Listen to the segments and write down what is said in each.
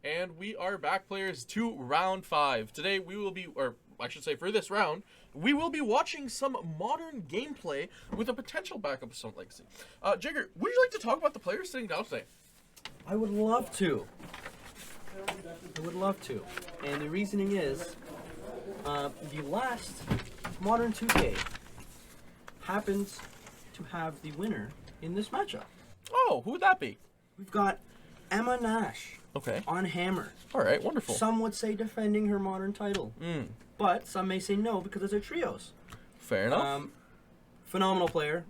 And we are back, players, to round 5. Today we will be, or I should say for this round, we will be watching some modern gameplay with a potential backup of some legacy. Jigger, would you like to talk about the players sitting down today? I would love to. And the reasoning is, the last Modern 2K happens to have the winner in this matchup. Oh, who would that be? We've got Emma Nash on Hammer. All right, wonderful. Some would say defending her Modern title, but some may say no because it's a trios. Fair enough. Phenomenal player.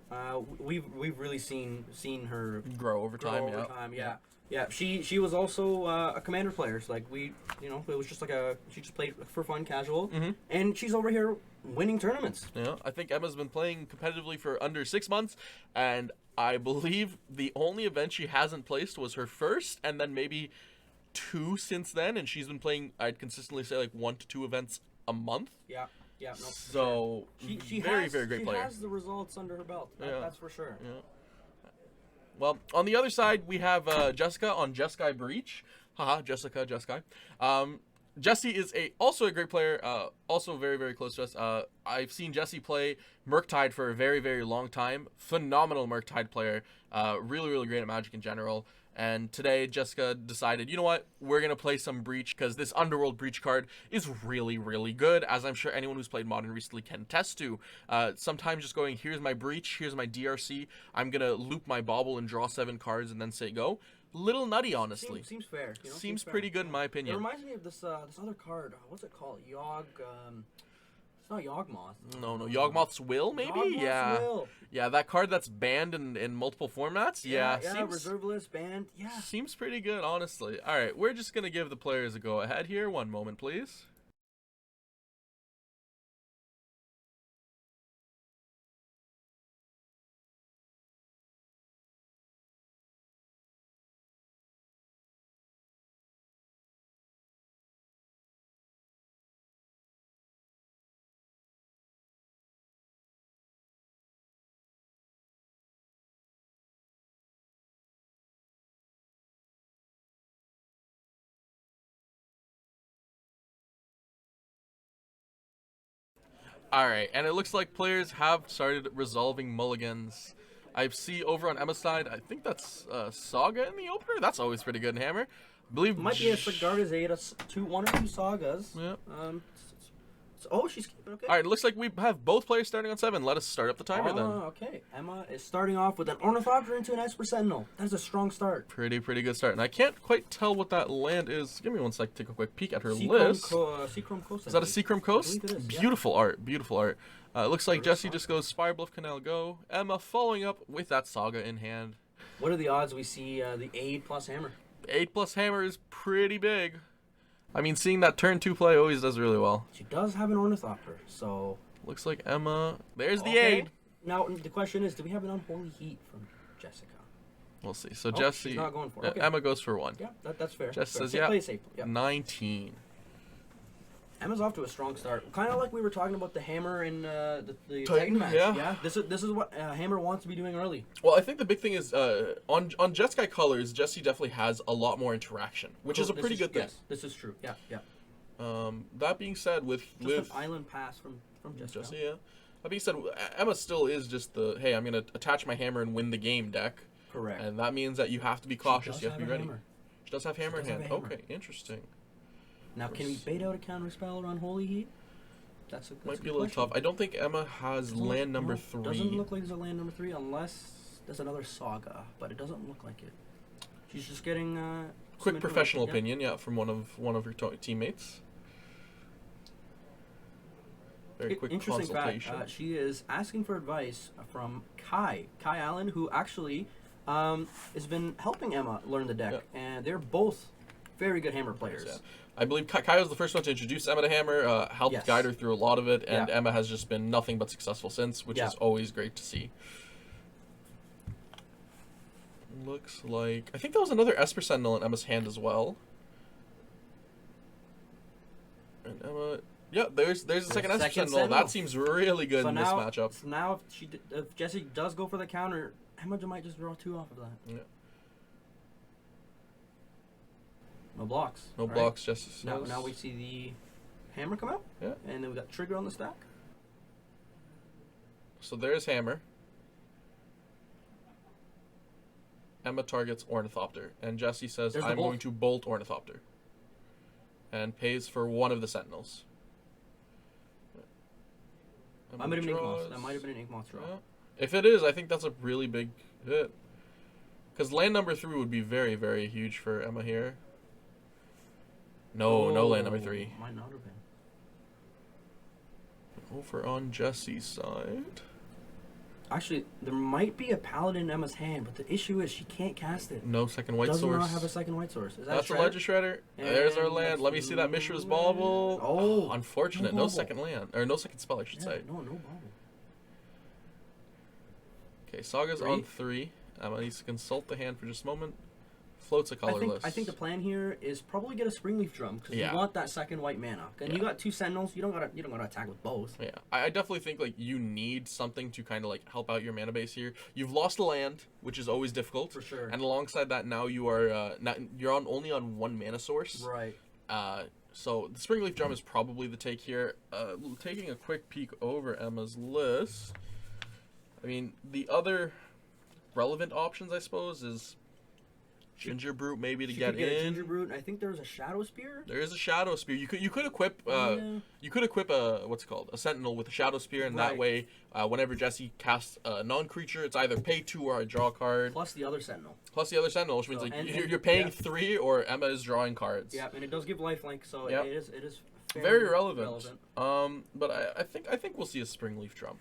We've really seen her grow over time. Yeah. She was also a commander player. So like it was just like she just played for fun, casual, and she's over here winning tournaments. Yeah, I think Emma's been playing competitively for under 6 months, and I believe the only event she hasn't placed was her first, and then maybe 2 since then, and she's been playing, I'd consistently say, like 1 to 2 events a month. Yeah. No, so sure. very great player. She has the results under her belt. That's for sure. Yeah. Well, on the other side, we have Jessica on Jeskai Breach. Haha, Jeskai. Jessie is also a great player, also very close to us. I've seen Jessie play Murktide for a very long time. Phenomenal Murktide player. Really great at Magic in general. And today, Jessica decided, you know what, we're going to play some Breach because this Underworld Breach card is really good, as I'm sure anyone who's played Modern recently can attest to. Sometimes just going, here's my Breach, here's my DRC, I'm going to loop my Bauble and draw 7 cards and then say go. Little nutty, honestly. Seems fair. Seems pretty good in my opinion. It reminds me of this other card. What's it called? It's not Yawgmoth. No, Yawgmoth's Will, maybe? Yawgmoth's Will. Yeah, that card that's banned in multiple formats. Yeah, reserve list banned. Yeah. Seems pretty good, honestly. All right, we're just going to give the players a go ahead here. One moment, please. Alright, and it looks like players have started resolving mulligans. I see over on Emma's side, I think that's Saga in the opener. That's always pretty good in Hammer. I believe might be a Sigarda Zeta, 1 or 2 Sagas. Yeah. She's keeping okay. Alright, it looks like we have both players starting on 7. Let us start up the timer then. Okay. Emma is starting off with an Ornithopter into an Esper Sentinel. That's a strong start. Pretty good start. And I can't quite tell what that land is. Give me one sec to take a quick peek at her Seachrome list. Seachrome Coast. Is that a Seachrome Coast? I believe it is, Beautiful art. It looks like Jessie just goes Spire Bluff Canal Go. Emma following up with that Saga in hand. What are the odds we see the 8 plus Hammer? 8 plus Hammer is pretty big. I mean, seeing that turn 2 play always does really well. She does have an Ornithopter, so... Looks like Emma... There's the aid. Now, the question is, do we have an Unholy Heat from Jessica? We'll see. So Jessie... She's not going for it. Okay. Emma goes for 1. Yeah, that's fair. Jess says, play safe. Yeah. 19. Emma's off to a strong start. Kind of like we were talking about the Hammer in the Titan match. Yeah. This is what Hammer wants to be doing early. Well, I think the big thing is on Jeskai colors, Jessie definitely has a lot more interaction, which is a pretty good thing. Yes, this is true. Yeah. That being said, with an Island Pass from Jessica. Jessie, yeah. That being said, Emma still is just the hey, I'm gonna attach my Hammer and win the game deck. Correct. And that means that you have to be cautious. You have to be ready. Hammer. She does have Hammer in hand. Okay, interesting. Now, can we bait out a counter spell around Holy Heat? That's might be a little tough. I don't think Emma has land number 3. Doesn't look like there's a land number 3 unless there's another Saga, but it doesn't look like it. She's just getting quick professional opinion, from one of her teammates. Very quick interesting consultation. fact. She is asking for advice from Kai Allen, who actually has been helping Emma learn the deck, and they're both very good Hammer players. Yeah. I believe Kai was the first one to introduce Emma to Hammer, helped guide her through a lot of it, and Emma has just been nothing but successful since, which is always great to see. Looks like... I think that was another Esper Sentinel in Emma's hand as well. And Emma... Yeah, there's a second Esper Sentinel. That seems really good in this matchup. So now, if Jessie does go for the counter, Emma might just draw 2 off of that. Yeah. No blocks. No right? blocks, Jesse says. Now we see the hammer come out. Yeah. And then we got trigger on the stack. So there's hammer. Emma targets Ornithopter, and Jesse says, There's the I'm bolt. going to bolt Ornithopter. And pays for one of the Sentinels. That might have been an ink draws. monster. That might have been an ink monster. Yeah. If it is, I think that's a really big hit. Because land number 3 would be very, very huge for Emma here. No, no land number 3. Might not have been. Over on Jesse's side. Actually, there might be a paladin in Emma's hand, but the issue is she can't cast it. No second white Does source. not have a second white source. Is that That's a a Ledger Shredder. There's our And land. that's Let me see that Mishra's land. Bauble. Oh, unfortunate. no No bauble. second land. Or no second spell, I should Yeah, say. no bauble. Okay, Saga's 3. on 3. Emma needs to consult the hand for just a moment. Floats a colorless. I think the plan here is probably get a Springleaf Drum because Yeah. you want that second white mana. And Yeah. you got 2 Sentinels. You don't gotta attack with both. Yeah, I definitely think like you need something to kind of like help out your mana base here. You've lost a land, which is always difficult. For sure. And alongside that, now you are you're only on 1 mana source. Right. So the Springleaf Drum is probably the take here. Taking a quick peek over Emma's list. I mean, the other relevant options, I suppose, is Ginger Brute maybe to She get could get a in. Ginger Brute. I think there was a Shadow Spear. There is a Shadow Spear. You could equip Yeah. you could equip a what's it called, a Sentinel with a Shadow Spear, and that Right. way, whenever Jesse casts a non-creature, it's either pay 2 or I draw a card. Plus the other Sentinel. Plus the other Sentinel, which means So, like and- you're paying yeah. 3 or Emma is drawing cards. Yeah, and it does give lifelink, so Yep. it is Very relevant. But I think we'll see a Springleaf Drum.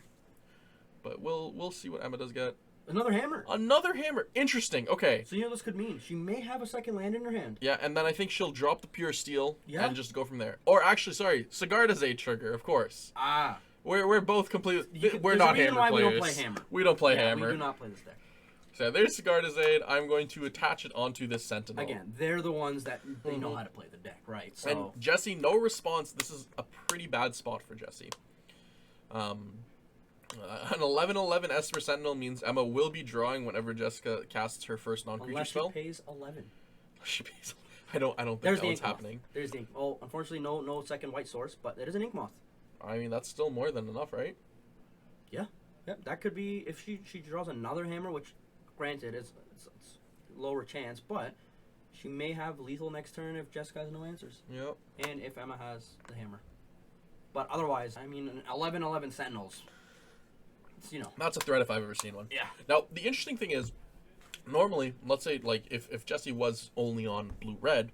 But we'll see what Emma does get. Another hammer. Another hammer. Interesting. Okay. So you know what this could mean? She may have a second land in her hand. Yeah, and then I think she'll drop the Pure Steel Yeah. and just go from there. Or actually, sorry, Sigarda's a trigger, of course. Ah. We're both completely. We're There's not a reason hammer why players. we don't play hammer. We don't play Yeah, hammer. We do not play this deck. So there's Sigarda's Aid. I'm going to attach it onto this Sentinel. Again, they're the ones that they know how to play the deck, right? So And Jesse, no response. This is a pretty bad spot for Jesse. An 11/11 Esper Sentinel means Emma will be drawing whenever Jessica casts her first non-creature unless she spell. pays 11. She pays. I don't think There's that the one's ink moth. happening. There's the ink. Oh, unfortunately, no second white source, but it is an ink moth. I mean, that's still more than enough, right? Yeah, that could be if she draws another hammer, which, granted, it's lower chance, but she may have lethal next turn if Jessica has no answers, Yep. and if Emma has the hammer. But otherwise, I mean, an 11/11 Sentinels. It's, That's a threat if I've ever seen one. Yeah. Now, the interesting thing is, normally, let's say, like, if Jesse was only on blue-red,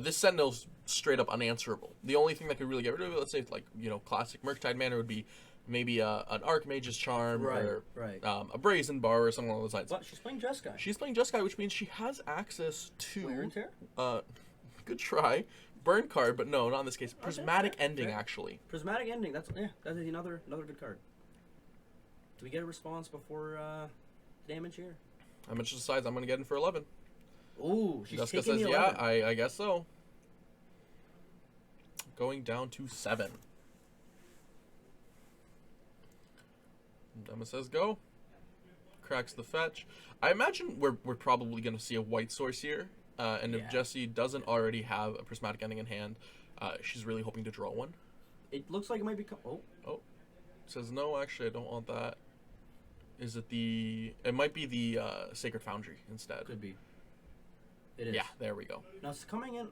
this Sentinel's straight up unanswerable. The only thing that could really get rid of it, let's say, like, classic Murktide mana would be maybe an Archmage's Charm or Right. a Brazen Bar or something along those lines. But she's playing Jeskai. She's playing Jeskai, which means she has access Wear and to... Tear? Good try. Burn card, but no, not in this case. Okay, Prismatic fair, Ending, fair. actually. Prismatic Ending. That is another good card. Do we get a response before damage here? Emma just decides I'm going to get in for 11. Ooh, she's Jessica taking says, the yeah, 11. I guess so. Going down to 7. Emma says go. Cracks the fetch. I imagine we're probably going to see a white source here. And if Yeah. Jessie doesn't already have a Prismatic Ending in hand, she's really hoping to draw one. It looks like it might be. Oh, Says no, actually I don't want that. Is it the... It might be the Sacred Foundry instead. could be. It is. Yeah, there we go. Now it's coming in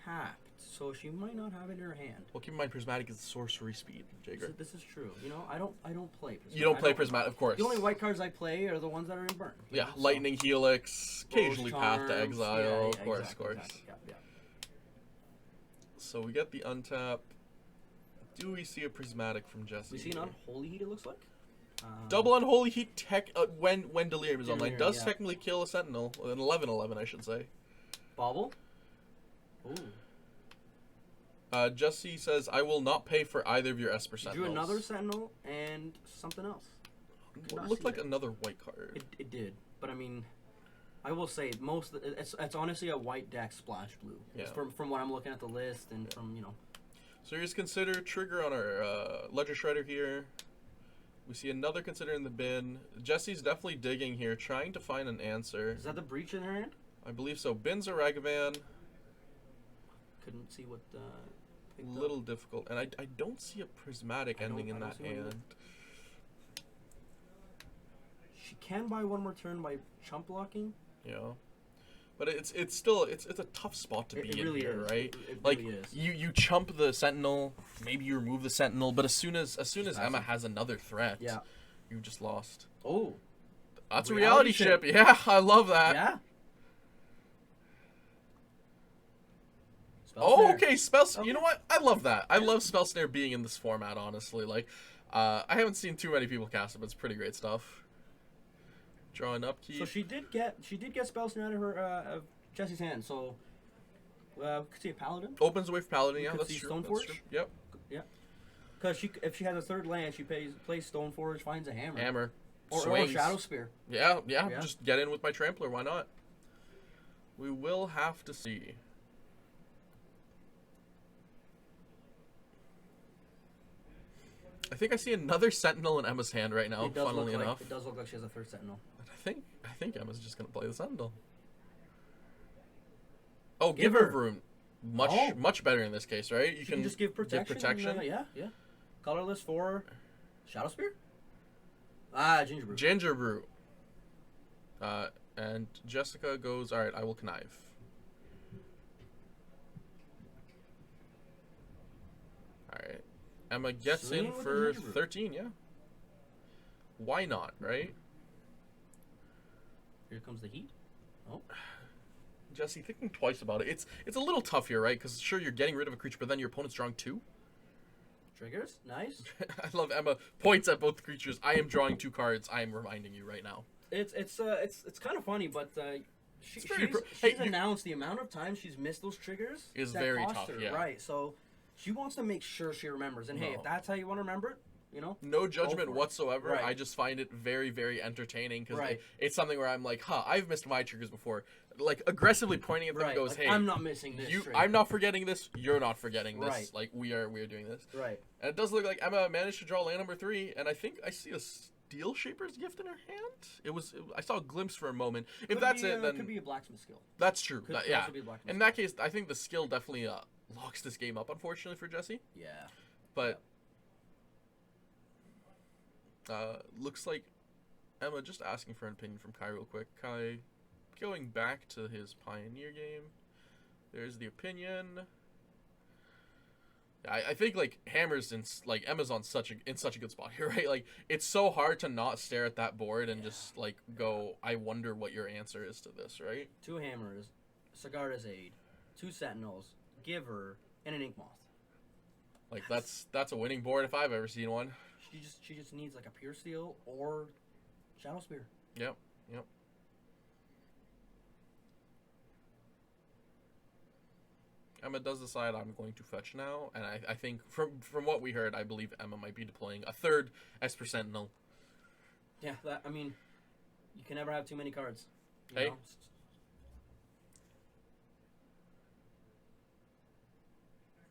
tapped, so she might not have it in her hand. Well, keep in mind Prismatic is sorcery speed, Jager. This is true. I don't play Prismatic. You don't play I Prismatic, of course. The only white cards I play are the ones that are in burn. Yeah, So- Lightning Helix, occasionally Rose Path to Charms, Exile, yeah, of course, exactly, of course. exactly, yeah. So we get the untap. Do we see a Prismatic from Jesse? We see an Unholy Heat, it looks like. Double Unholy Heat when Delirium is online Delirium, does yeah. technically kill a Sentinel. An 11/11, I should say. Bauble. Ooh. Jesse says, I will not pay for either of your Esper She Sentinels. drew another Sentinel and something else. Could not Looked see like that. another white card. It did, but I mean, I will say it's honestly a white deck splash blue. Yeah. From what I'm looking at the list and from So here's consider trigger on our Ledger Shredder here. We see another consider in the bin. Jesse's definitely digging here, trying to find an answer. Is that the breach in her hand? I believe so. Bin's a Ragavan. couldn't see what. A little difficult, and I don't see a prismatic ending in that hand. She can buy one more turn by chump blocking. Yeah. But it's still it's a tough spot to be in really here, is. right? It like really is. you chump the sentinel, maybe you remove the sentinel, but as soon as Emma has another threat, Yeah. you just lost. Oh. That's a reality ship. Yeah, I love that. Yeah. Oh, okay, spell. Okay. You know what? I love that. I love spell snare being in this format. Honestly, like, I haven't seen too many people cast it, but it's pretty great stuff. Draw an upkeep. So she did get spell snare out of her of Jesse's hand. So we could see a paladin. Opens the way for paladin. Yeah, that's true. Stoneforge. Yep. Yeah. Because if she has a third land, she plays Stoneforge, finds a hammer. Or Shadow Spear. Yeah. Just get in with my Trampler. Why not? We will have to see. I think I see another Sentinel in Emma's hand right now, funnily enough. It does look like she has a third Sentinel. But I think Emma's just going to play the Sentinel. Oh, Giver of Rune. Much better in this case, right? You can just give protection. Yeah. Colorless for Shadow Spear? Ginger Brew. Ginger Brew. And Jessica goes, all right, I will connive. All right. Emma gets in for 13, yeah. Why not, right? Here comes the heat. Oh. Jesse, thinking twice about it. It's a little tough here, right? Because sure, you're getting rid of a creature, but then your opponent's drawing 2. Triggers? Nice. I love Emma points at both creatures. I am drawing 2 cards. I am reminding you right now. It's kind of funny, but she's announced the amount of times she's missed those triggers is very tough. Her, yeah. Right. So she wants to make sure she remembers. And hey, if that's how you want to remember it, you know, no judgment whatsoever. Right. I just find it very, very entertaining because it's something where I'm like, I've missed my triggers before. Like aggressively pointing at them and goes, like, hey, I'm not missing this. I'm not forgetting this. You're not forgetting this. Right. Like we are doing this. Right. And it does look like Emma managed to draw land number 3, and I think I see a Steel Shaper's Gift in her hand. I saw a glimpse for a moment. If that's it, then it could be a blacksmith skill. That's true. Yeah. In that case, I think the skill definitely locks this game up. Unfortunately for Jesse. Yeah. But looks like Emma just asking for an opinion from Kai real quick. Kai, going back to his Pioneer game. There's the opinion. I think like Hammer's Emma's in such a good spot here, right? Like it's so hard to not stare at that board and just like go, I wonder what your answer is to this, right? 2 Hammers, Sigarda's Aid, 2 Sentinels, Giver, and an Ink Moth. Like that's a winning board if I've ever seen one. She just needs like a Pure Steel or Shadow Spear. Yep. Emma does decide I'm going to fetch now, and I think from what we heard, I believe Emma might be deploying a 3rd Esper Sentinel. Yeah, I mean, you can never have too many cards. You know?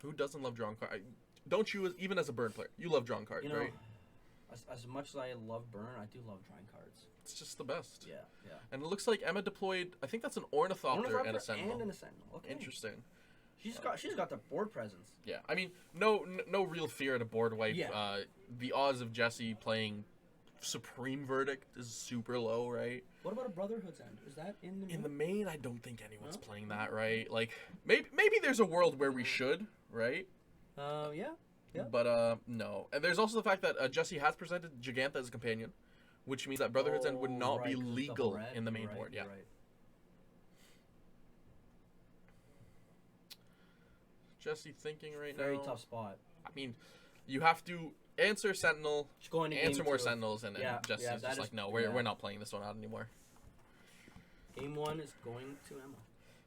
Who doesn't love drawing cards? Don't you, even as a burn player, you love drawing cards, right? As much as I love burn, I do love drawing cards. It's just the best. Yeah. And it looks like Emma deployed, I think that's an Ornithopter and a Sentinel. Okay. Interesting. She's got the board presence. Yeah, I mean, no real fear at a board wipe. Yeah. The odds of Jesse playing Supreme Verdict is super low, right? What about a Brotherhood's End? Is that in the main? In the main, I don't think anyone's playing that, right? Like, maybe there's a world where we should, right? Yeah. But no. And there's also the fact that Jesse has presented Gigantha as a companion, which means that Brotherhood's End would not be legal in the main board. Yeah. Right. Jesse thinking right now. Very tough spot. I mean, you have to answer Sentinel, answer more Sentinels, and Jesse's just like, no, we're not playing this one out anymore. Game 1 is going to Emma.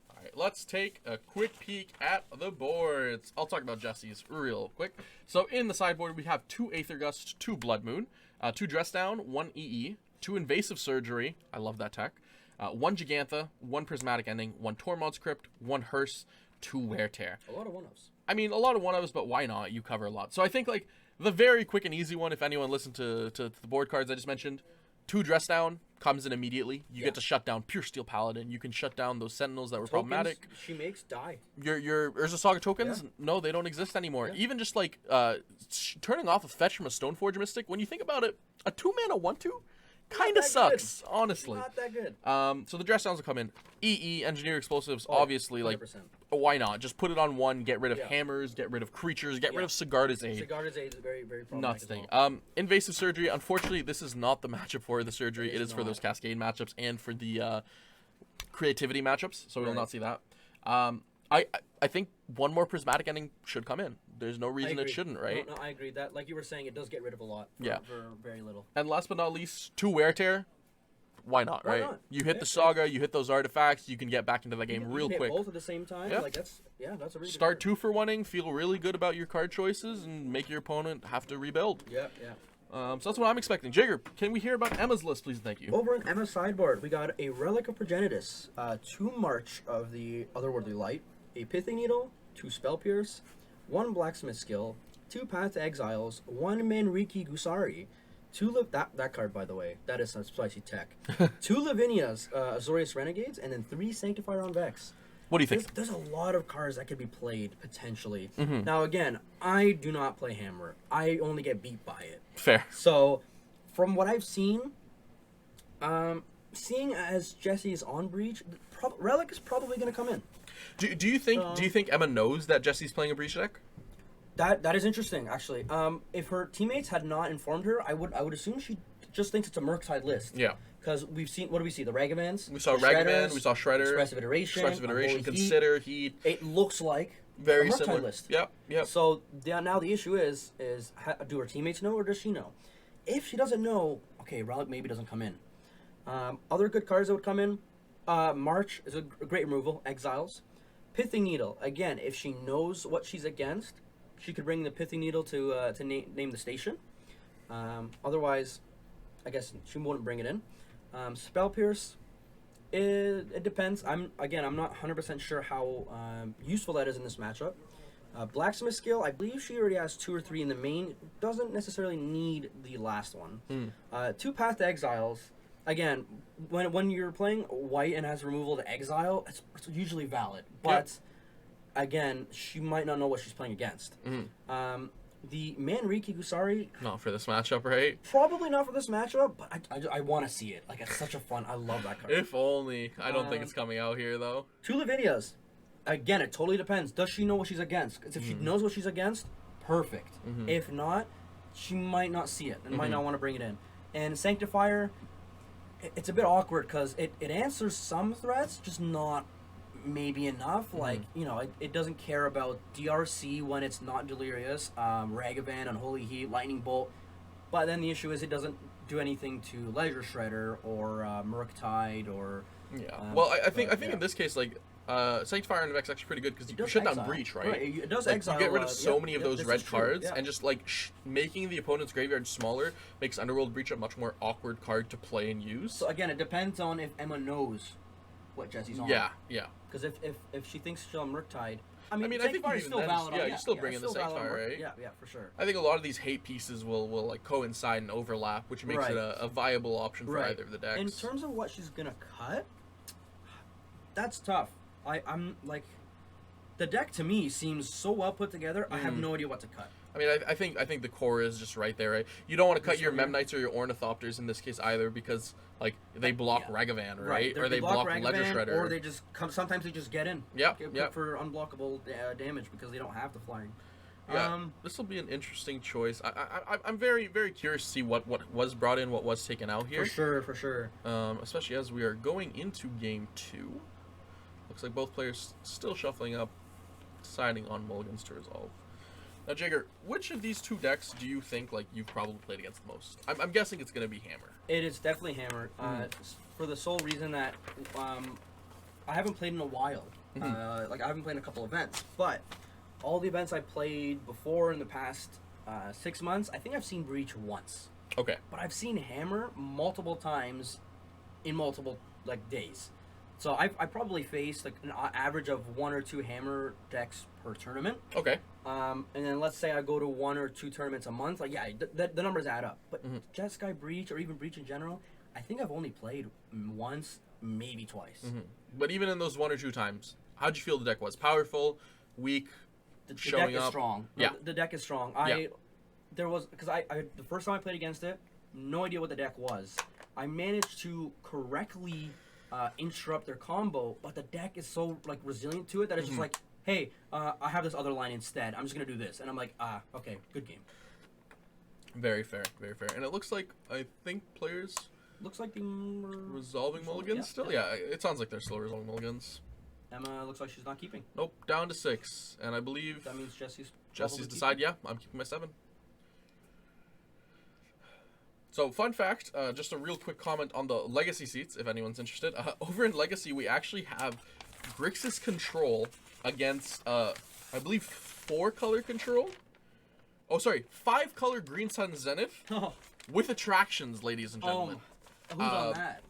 All right, let's take a quick peek at the boards. I'll talk about Jesse's real quick. So in the sideboard, we have 2 Aether Gust, 2 Blood Moon, 2 Dress Down, 1 EE, 2 Invasive Surgery. I love that tech. 1 Gigantha, 1 Prismatic Ending, 1 Tormod's Crypt, 1 Hearse, 2 Wear Tear. A lot of one-ups. I mean, a lot of one-ups, but why not? You cover a lot. So I think, like, the very quick and easy one, if anyone listened to the board cards I just mentioned, 2 dress down comes in immediately. You Yeah. get to shut down Pure Steel Paladin. You can shut down those Sentinels that were Tokens problematic. she makes die. Your Urza Saga tokens, Yeah. no, they don't exist anymore. Yeah. Even just like turning off a fetch from a Stoneforge Mystic, when you think about it, a 2-mana 1/2 kind of that sucks, honestly. Not that good. So the dress downs will come in. Engineer Explosives, obviously, like, 100%. why not? Just put it on 1, get rid of Yeah. hammers, get rid of creatures, get rid Yeah. of Sigarda's Aid. Sigarda's Aid is very, very problematic. Nuts as thing. well. Invasive Surgery, unfortunately, this is not the matchup for the surgery. It It is is for those not. Cascade matchups and for the creativity matchups, so we will Right. not see that. I think one more Prismatic Ending should come in. There's no I reason it agree. shouldn't, right? No, I agree. That, like you were saying, it does get rid of a lot. Yeah. For very little. And last but not least, 2 Wear Tear. Why not, Why right? not? You hit Yeah, the Saga, you hit those artifacts, you can get back into the game You real can hit quick. both at the same time. Yeah. Like that's a really good Start card. 2 for 1-ing, feel really good about your card choices, and make your opponent have to rebuild. Yeah, yeah. So that's what I'm expecting. Jigger, can we hear about Emma's list, please? Thank you. Over on Emma's sideboard, we got a Relic of Progenitus, 2 March of the Otherworldly Light, a Pithing Needle, 2 Spell Pierce, 1 Blacksmith Skill, 2 Path to Exiles, 1 Manriki Gusari, 2 that card, by the way, that is some spicy tech. 2 Lavinias, Azorius Renegades, and then 3 Sanctifier on Vex. What do you think? There's a lot of cards that could be played potentially. Mm-hmm. Now again, I do not play Hammer. I only get beat by it. Fair. So, from what I've seen, seeing as Jesse is on Breach, Relic is probably going to come in. Do you think Emma knows that Jesse's playing a Breach deck? That is interesting, actually. If her teammates had not informed her, I would assume she just thinks it's a Murktide list. Yeah. Because we've seen, what do we see? The Ragavans? We saw the Ragavan, Shredders, we saw Shredder, Expressive Iteration, Expressive Unholy Consider, Heat. It looks like Very a Murktide similar. list. Yep, yep. So now the issue is do her teammates know or does she know? If she doesn't know, okay, Relic maybe doesn't come in. Other good cards that would come in, March is a great removal. Exiles, Pithing Needle. Again, if she knows what she's against, she could bring the Pithing Needle to name the station. Otherwise, I guess she wouldn't bring it in. Spell Pierce. It depends. I'm not 100% sure how useful that is in this matchup. Blacksmith Skill, I believe she already has 2 or 3 in the main. Doesn't necessarily need the last one. 2 Path to Exiles. Again, when you're playing white and has removal to exile, it's usually valid. But again, she might not know what she's playing against. The Manriki Gusari, Not for this matchup, right? probably not for this matchup, but I want to see it. Like, it's such a fun. I love that card. If only. I don't think it's coming out here, though. 2 Lavinias. Again, it totally depends. Does she know what she's against? Because if she knows what she's against, perfect. If not, she might not see it and might not want to bring it in. And Sanctifier, it's a bit awkward because it answers some threats, just not maybe enough. Like, it doesn't care about DRC when it's not Delirious, Ragavan, Unholy Heat, Lightning Bolt. But then the issue is it doesn't do anything to Ledger Shredder or Murktide or... Yeah. Well, I think in this case, like, Sanctifier and Vex actually pretty good because you can shut down exile. Breach, right? Right, it does Like, exile. you get rid of so many of those this red is true, cards, yeah. and just like making the opponent's graveyard smaller makes Underworld Breach a much more awkward card to play and use. So again, it depends on if Emma knows what Jesse's on. Yeah, yeah. Because if she thinks she's on Murktide, I mean, I think Sanctifier's even still then, valid. you still bring in the still valid on Sanctifier, Murk- right? Yeah, for sure. I think a lot of these hate pieces will like coincide and overlap, which makes it a viable option for either of the decks. In terms of what she's gonna cut, that's tough. I'm like, the deck to me seems so well put together. I have no idea what to cut. I mean, I think the core is just right there, right? You don't want to cut your Sure. Memnites or your Ornithopters in this case either because like they block Ragavan, right? Or they block Ragavan, Ledger Shredder. or they just come. Sometimes they just get in. Yep, Get yep. for unblockable damage because they don't have the flying. Yeah, this will be an interesting choice. I'm very, very curious to see what was brought in, what was taken out here. For sure. Especially as we are going into game 2. Looks like both players still shuffling up, deciding on mulligans to resolve. Now, Jagger, which of these 2 decks do you think like you've probably played against the most? I'm guessing it's going to be Hammer. It is definitely Hammer, for the sole reason that I haven't played in a while. Like, I haven't played in a couple events, but all the events I played before in the past 6 months, I think I've seen Breach once. Okay. But I've seen Hammer multiple times in multiple days. So I probably faced like an average of 1 or 2 Hammer decks per tournament. Okay. And then let's say I go to 1 or 2 tournaments a month. Like, yeah, the numbers add up. But Jeskai Breach or even Breach in general, I think I've only played once, maybe twice. Mm-hmm. But even in those 1 or 2 times, how'd you feel the deck was? Powerful, weak, The showing deck up? is strong. Yeah. The deck is strong. There was because I the first time I played against it, no idea what the deck was. I managed to correctly interrupt their combo, but the deck is so like resilient to it that it's just like, hey, I have this other line instead. I'm just gonna do this, and I'm like, okay, good game. Very fair, very fair. And it looks like, I think players Looks like the resolving mulligans yeah, still? Yeah, it sounds like they're still resolving mulligans. Emma looks like she's not keeping. Nope, down to 6. And I believe That means Jesse's Jesse's decide, yeah, I'm keeping my 7. So, fun fact, just a real quick comment on the Legacy seats, if anyone's interested. Over in Legacy, we actually have Grixis control against, I believe, 4-color control? Oh, sorry, 5-color Green Sun Zenith Oh, with attractions, ladies and gentlemen. who's on that?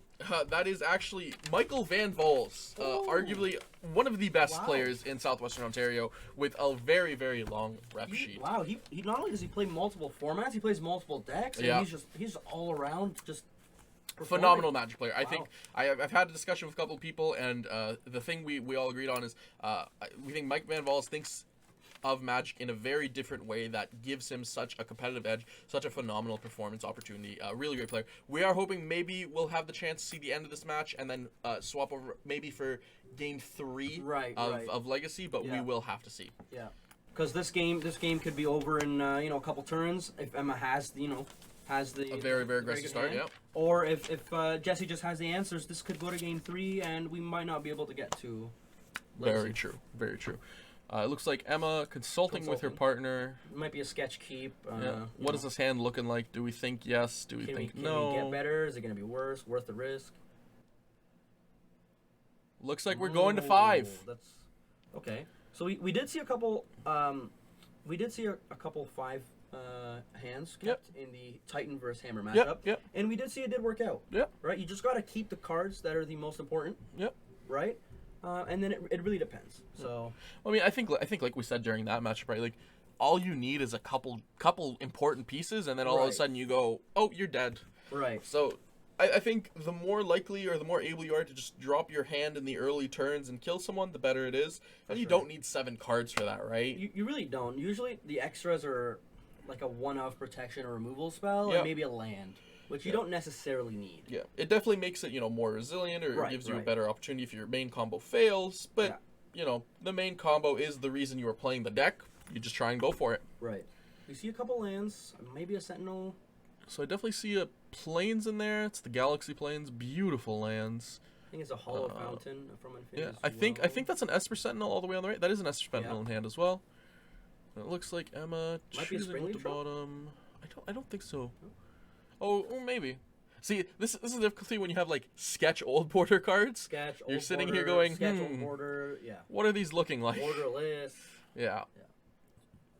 That is actually Michael Van Vols, arguably one of the best Wow. players in Southwestern Ontario, with a very, very long rep sheet. Wow, he not only does he play multiple formats, he plays multiple decks. And Yeah. he's all around just Phenomenal performing. Magic player. I think Wow. I've had a discussion with a couple of people, and the thing we all agreed on is we think Mike Van Vols thinks of Magic in a very different way that gives him such a competitive edge, such a phenomenal performance opportunity. Really great player. We are hoping maybe we'll have the chance to see the end of this match and then swap over maybe for game 3 Right, of, right. of Legacy, but we Yeah. will have to see. Yeah, because this game could be over in a couple turns if Emma has the A very, very aggressive good start, hand. yeah. Or if Jesse just has the answers, this could go to game 3 and we might not be able to get to. Very Legacy. true. Very true. It looks like Emma consulting with her Consulting. partner. It might be a sketch keep. Yeah. What is this hand looking like? Do we think yes? Do we think can no? we get better? Is it going to be worse? Worth the risk? Looks like we're going to 5. That's okay. So we did see a couple. We did see a couple 5 hands kept in the Titan versus Hammer matchup. Yep. And we did see it did work out. Yep. Right. You just got to keep the cards that are the most important. Yep. Right. And then it really depends. So I mean, I think like we said during that matchup, right? Like, all you need is a couple important pieces, and then all of a Right. sudden you go, oh, you're dead. right. So I think the more likely or the more able you are to just drop your hand in the early turns and kill someone, the better it is. And you sure. don't need 7 cards for that, right? You really don't. Usually the extras are like a one-off protection or removal spell Yep. and maybe a land, which you don't necessarily need. Yeah, it definitely makes it, more resilient, or Right, gives you a right. better opportunity if your main combo fails. But, the main combo is the reason you are playing the deck. You just try and go for it. Right. We see a couple lands, maybe a Sentinel. So I definitely see a plains in there. It's the Galaxy Plains. Beautiful lands. I think it's a Hollow Fountain from Infinity. Yeah, as I think well. that's an Esper Sentinel all the way on the right. That is an Esper Sentinel in hand as well. And it looks like Emma Might be a choosing with the Springleaf Drop? bottom. I don't think so. Oh, maybe. See, this is the difficulty when you have like sketch old border cards. Sketch. You're Old sitting border, here going, Sketch Old Border. Yeah. What are these looking like? Borderless. Yeah. Yeah.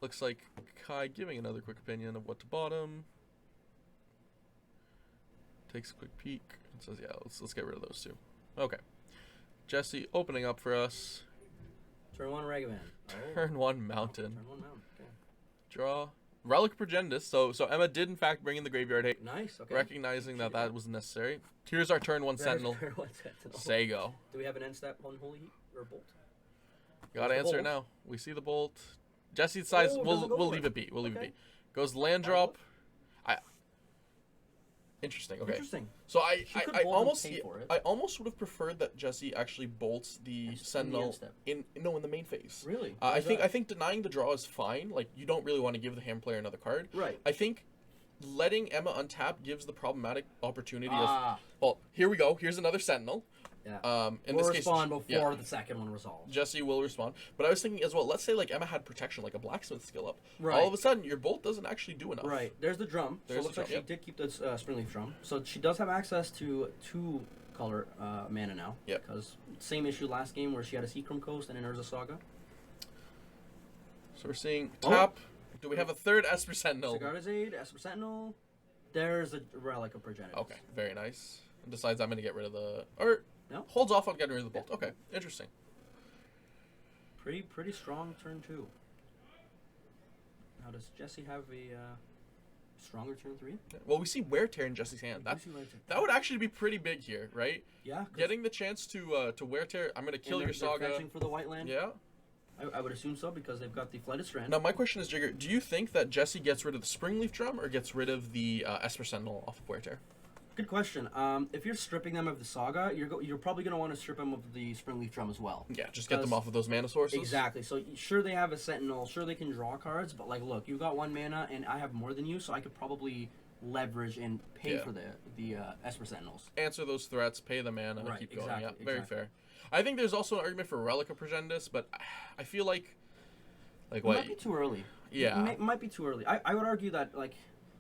Looks like Kai giving another quick opinion of what to bottom. Takes a quick peek and says, yeah, let's get rid of those 2. Okay. Jesse opening up for us. Turn 1 Ragavan. Turn 1 Mountain. Turn 1 Mountain. Okay. Draw. Relic Progendus. So Emma did in fact bring in the graveyard hate, Nice. Okay. recognizing that was necessary. Here's our turn 1 Sentinel. Turn 1 Sentinel. Sego. Do we have an end step on Holy Heat or Bolt? Gotta There's the answer it bolt. now. We see the bolt. Jesse decides Oh, we'll doesn't go for leave it. it be. We'll leave Okay. it be. Goes land drop. Interesting. Okay. Interesting. So I She could I bolt and almost pay for it. I almost would have preferred that Jesse actually bolts the And Sentinel end step. in the main phase. Really? I Why is think that? I think denying the draw is fine. Like, you don't really want to give the hand player another card. Right. I think letting Emma untap gives the problematic opportunity Ah. of, well, here we go. Here's another Sentinel. Yeah. In We'll this respond case, before yeah, the second one resolves. Jesse will respond. But I was thinking as well, let's say like Emma had protection, like a blacksmith skill up. Right. All of a sudden, your bolt doesn't actually do enough. Right. There's the drum. There's so it looks the like drum, she did keep the Springleaf drum. So she does have access to 2 color mana now. Yep. Because same issue last game where she had a Seacrum Coast and an Urza Saga. So we're seeing Oh. tap. Do we have a third Esper Sentinel? Sigarda's Aid, Esper Sentinel. There's a Relic of Progenitus. Okay, very nice. And decides I'm going to get rid of the... Or No? holds off on getting rid of the bolt. Okay, interesting. Pretty strong turn 2. Now does Jesse have a Stronger turn 3? Well, we see wear tear in Jesse's hand. That would actually be pretty big here, right? Yeah. Getting the chance to wear tear. I'm gonna kill your Saga. They're fetching for the white land. Yeah. I would assume so because they've got the Flighted Strand. Now my question is, Jigger, do you think that Jesse gets rid of the Springleaf Drum or gets rid of the Esper Sentinel off of wear tear? Good question. If you're stripping them of the Saga, you're probably going to want to strip them of the Springleaf Drum as well. Yeah, just get them off of those mana sources. Exactly. So sure they have a Sentinel, sure they can draw cards, but like look, you got 1 mana and I have more than you, so I could probably leverage and pay for the Esper Sentinels. Answer those threats, pay the mana, and keep going. Yeah, very exactly. fair. I think there's also an argument for Relic of Progenitus, but I feel like it what? might be too early. Yeah. It might be too early. I would argue that like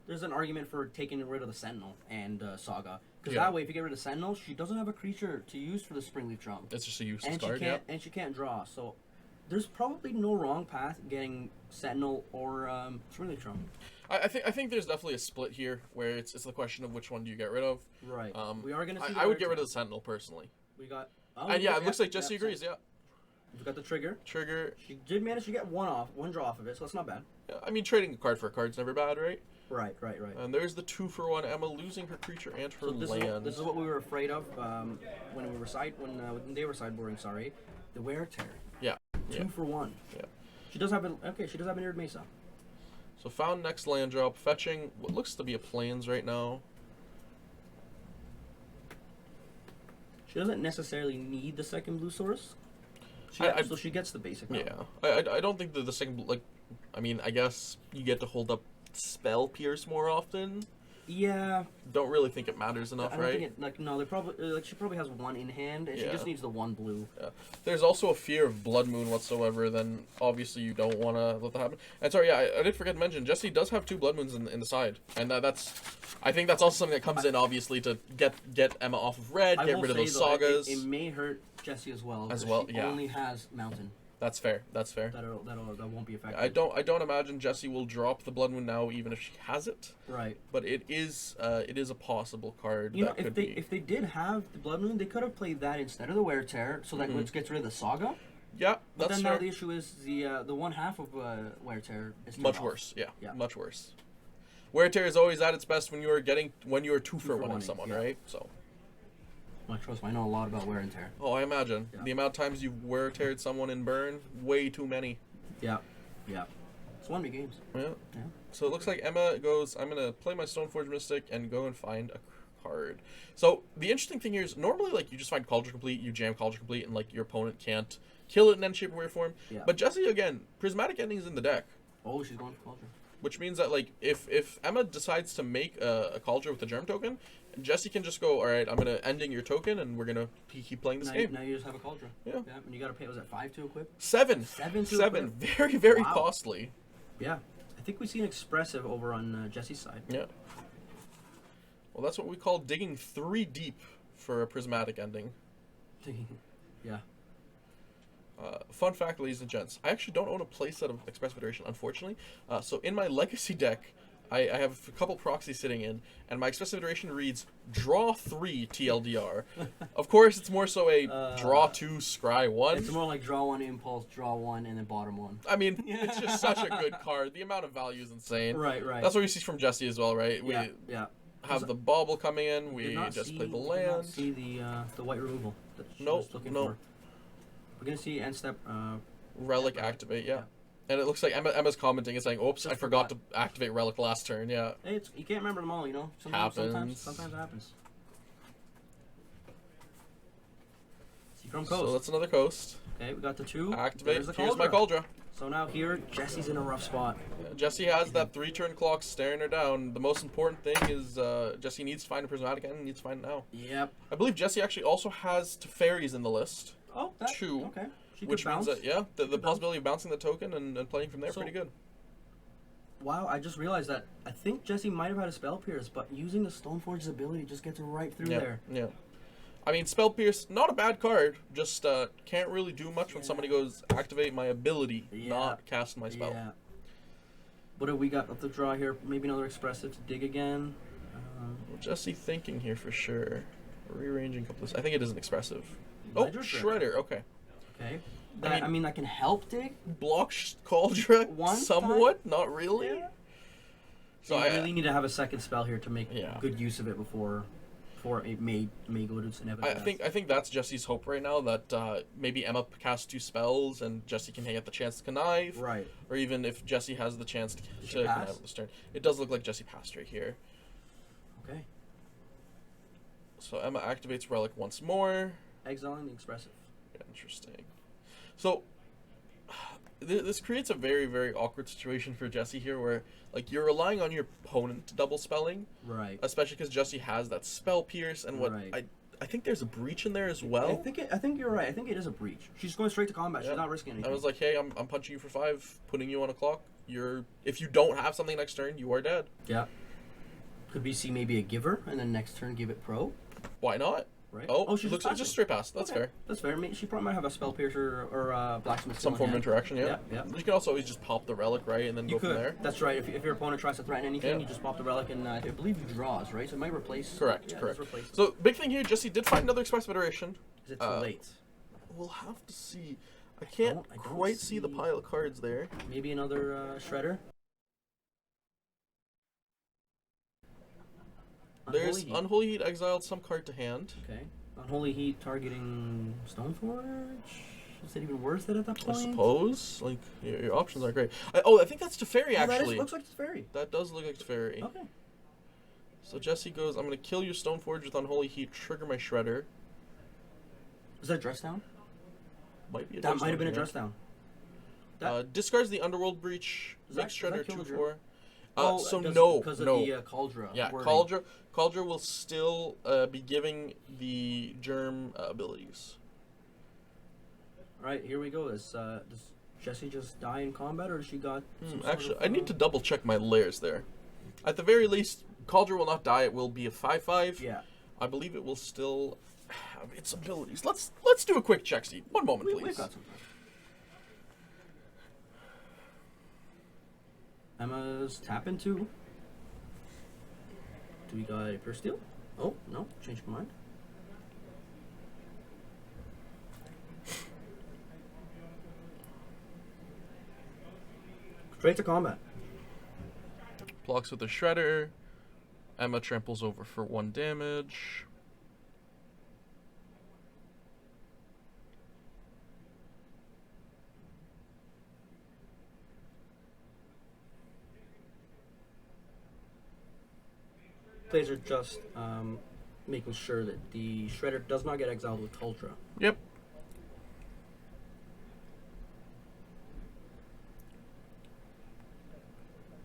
there's an argument for taking rid of the Sentinel and Saga. Because that way, if you get rid of Sentinel, she doesn't have a creature to use for the Springleaf Drum. It's just a useless and card, and she can't draw. So there's probably no wrong path getting Sentinel or Springleaf Drum. I think there's definitely a split here where it's the question of which one do you get rid of. Right. We are gonna see. I would get rid of the Sentinel personally. We got. And yeah, it looks like Jesse agrees. Yeah. We've got the trigger. She did manage to get one draw off of it, so that's not bad. Yeah, I mean, trading a card for a card's never bad, right? Right. And there's the 2-for-1 Emma losing her creature and her land. This is what we were afraid of when they were sideboarding. Sorry, the wear tear. Yeah. 2-for-1. Yeah. She does have an Mirrored Mesa. So found next land drop, fetching what looks to be a plains right now. She doesn't necessarily need the second blue source. So she gets the basic. Yeah, I don't think that the second, like, I mean, I guess you get to hold up Spell Pierce more often. Yeah. Don't really think it matters enough, I don't right? think it, no, they probably she probably has 1 in hand, and she just needs the 1 blue. Yeah. There's also a fear of Blood Moon whatsoever. Then obviously you don't want to let that happen. And sorry, yeah, I did forget to mention Jesse does have 2 Blood Moons in the side, and I think that's also something that comes in obviously to get Emma off of red, get rid of those sagas. It may hurt Jesse as well. She only has Mountain. That's fair. That won't be effective. I don't imagine Jesse will drop the Blood Moon now, even if she has it. Right. But it is a possible card. If they did have the Blood Moon, they could have played that instead of the Wear Tear, so that which gets rid of the Saga. Yeah, but that's then fair. now the issue is the one half of Wear Tear is much worse. Yeah, much worse. Wear Tear is always at its best when you are 2-for-1 on someone, right? So. Trust me, I know a lot about wear and tear. Oh, I imagine. Yeah. The amount of times you've wear teared someone in Burn, way too many. Yeah. It's 1v games. Yeah. So it looks like Emma goes, I'm going to play my Stoneforge Mystic and go and find a card. So the interesting thing here is normally like you just find Cauldron Complete, you jam Cauldron Complete, and like your opponent can't kill it in any shape or way or form. Yeah. But Jesse, again, Prismatic Ending is in the deck. Oh, she's going for Cauldron. Which means that like if Emma decides to make a Cauldron with a Germ token, Jesse can just go, all right, I'm gonna ending your token, and we're gonna keep playing this game. Now you just have a Cauldron. Yeah. And you gotta pay. Was it 5 to equip? 7. 7 Very, very costly. Yeah. I think we see an expressive over on Jesse's side. Yeah. Well, that's what we call digging 3 deep for a Prismatic Ending. Yeah. Fun fact, ladies and gents, I actually don't own a playset of Express Federation, unfortunately. So in my Legacy deck, I have a couple proxies sitting in, and my Express Federation reads, draw 3 TLDR. Of course, it's more so a draw 2, scry 1. It's more like draw 1 impulse, draw 1, and then bottom 1. I mean, it's just such a good card. The amount of value is insane. Right. That's what we see from Jesse as well, right? Yeah. Have the bauble coming in, we just play the land. Did not see the white removal that she was looking for. We're going to see end step... Relic activate, yeah. And it looks like Emma's commenting and saying, oops, I forgot to activate Relic last turn, yeah. Hey, you can't remember them all, you know? Sometimes it happens. Seachrome Coast. So that's another coast. Okay, we got the 2. Activate. Here's my Cauldron. So now here, Jesse's in a rough spot. Yeah, Jesse has that 3-turn clock staring her down. The most important thing is Jesse needs to find a Prismatic Ending, needs to find it now. Yep. I believe Jesse actually also has Teferis in the list. Oh, 2. Okay. Which means that, the possibility of bouncing the token and playing from there pretty good. Wow, I just realized that I think Jesse might have had a Spell Pierce, but using the Stoneforge's ability just gets right through there. Yeah. I mean, Spell Pierce, not a bad card, just can't really do much when somebody goes, activate my ability, not cast my spell. Yeah. What have we got up the draw here? Maybe another Expressive to dig again. Jesse thinking here for sure. Rearranging a couple of... I think it is an Expressive. Ledger Shredder, okay. Okay. I mean, that can help dig? Block Cauldron somewhat? Time? Not really? Yeah. So I really need to have a second spell here to make Yeah. good use of it before it may go to its inevitable. I think that's Jesse's hope right now, that maybe Emma casts 2 spells and Jesse can get the chance to connive. Right. Or even if Jesse has the chance to she pass? connive at this turn. It does look like Jesse passed right here. Okay. So Emma activates Relic once more. Exiling the expressive. Yeah, interesting. So this creates a very, very awkward situation for Jesse here, where like you're relying on your opponent to double spelling, Right. especially because Jesse has that spell pierce and what Right. I think there's a breach in there as well. I think you're right. I think it is a breach. She's going straight to combat. Yeah. She's not risking anything. I was like, hey, I'm punching you for 5, putting you on a clock. If you don't have something next turn, you are dead. Yeah. Could we see maybe a giver and then next turn give it pro? Why not? Right. Oh, she's looks like just straight pass. That's Okay. fair. That's fair. I mean, she probably might have a spell piercer or a blacksmith. Some form of interaction, yeah. Yeah. You can also always just pop the relic, right, and then You go could. from there. That's right. If your opponent tries to threaten anything, Yeah. you just pop the relic and I believe you draws, right? So it might replace. Correct, Yeah, correct. it does replace. So big thing here, Jesse did find another expressive iteration. Is it too late? We'll have to see. I can't I don't quite see the see- pile of cards there. Maybe another shredder. There's Unholy Heat. Unholy Heat exiled, some card to hand. Okay. Unholy Heat targeting Stoneforge? Is it even worth it at that I point? suppose. Like, your options are great. I think that's Teferi, Oh, actually. looks like it's fairy. That does look like Teferi. Okay. So Jesse goes, I'm going to kill your Stoneforge with Unholy Heat, trigger my Shredder. Is that dress down? Might be a That dress might have been a down dress down. That, discards the Underworld Breach, Does that- makes does that Shredder kill the 2/4. germ? So does- no, because of no. the Cauldra. Yeah, wording. Cauldra will still be giving the germ abilities. All right, here we go. Does Jessie just die in combat, or does she got? some sort Actually, of, I need to double check my layers there. At the very least, Cauldra will not die. It will be a 5/5. Yeah. I believe it will still have its abilities. Let's do a quick check, Steve. One moment, We've please. got some time. Emma's tapping too. Do we got a Pure Steel? Oh, no. Changed my mind. Straight to combat. Blocks with a Shredder. Emma tramples over for 1 damage. Plays are just making sure that the Shredder does not get exiled with Cauldra. Yep.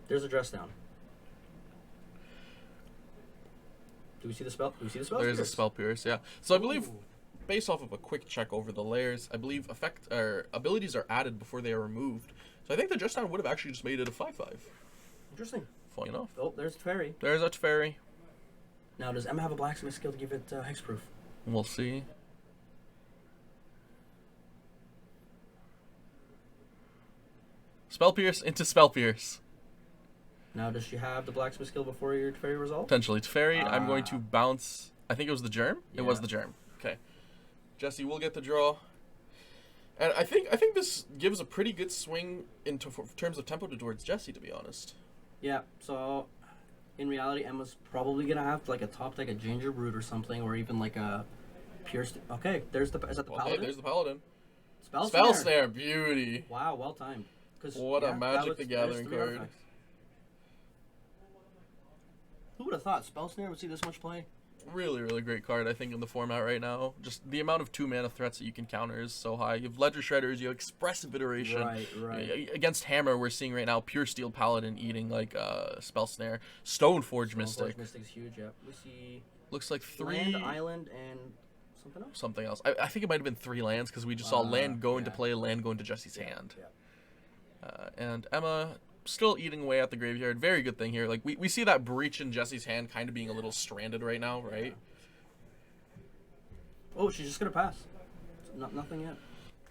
There's a dress down. Do we see the spell? Do we see the spell? There is a Pierce. spell pierce, yeah. So I believe, Ooh. based off of a quick check over the layers, I believe abilities are added before they are removed. So I think the Just Down would have actually just made it a 5/5. Interesting. Funny enough. Oh, there's Fairy. There's a Teferi. Now, does Emma have a blacksmith skill to give it hexproof? We'll see. Spell Pierce into Spell Pierce. Now, does she have the blacksmith skill before your Fairy resolve? Potentially Teferi. I'm going to Ah. bounce. I think it was the germ. It was Yeah. the germ. Okay. Jesse will get the draw. And I think this gives a pretty good swing in terms of tempo towards Jesse, to be honest. Yeah, so in reality, Emma's probably going to have like a top like a Ginger Brood or something, or even like a Pure Okay, there's the. Is that the Okay, Paladin? there's the Paladin. Spell Spell Snare. Snare, beauty. Wow, well timed. 'Cause, What a that Magic was- the there's Gathering 3 card. artifacts. Who would have thought Spell Snare would see this much play? Really, really great card, I think, in the format right now. Just the amount of 2-mana threats that you can counter is so high. You have Ledger Shredders, you have Expressive Iteration. Right. Against Hammer, we're seeing right now Pure Steel Paladin eating like Spell Snare. Stoneforge Mystic. Mystic's huge, yeah. We see Looks like 3. Land, Island, and something else. Something else. I think it might have been 3 lands because we just saw land go into yeah. play, land go into Jesse's hand. Yeah. And Emma still eating away at the graveyard. Very good thing here. Like we see that breach in Jesse's hand kind of being a little stranded right now, right? Oh, she's just gonna pass. Nothing yet.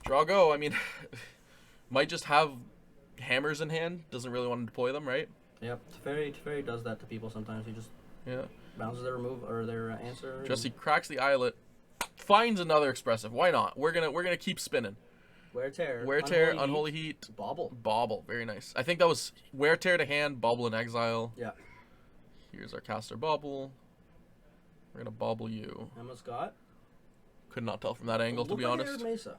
Draw go. I mean, might just have hammers in hand. Doesn't really want to deploy them, right? Yep. Teferi does that to people sometimes. He just Yeah. bounces their remove or their answer. Jesse cracks the eyelet, finds another expressive. Why not? We're gonna keep spinning. Wear Tear. Wear Tear, Unholy Heat. Bauble. Bauble, very nice. I think that was Wear Tear to hand, Bauble in Exile. Yeah. Here's our caster Bauble. We're gonna Bauble you. Emma Scott. Could not tell from that angle, to be Like honest. Arid Mesa.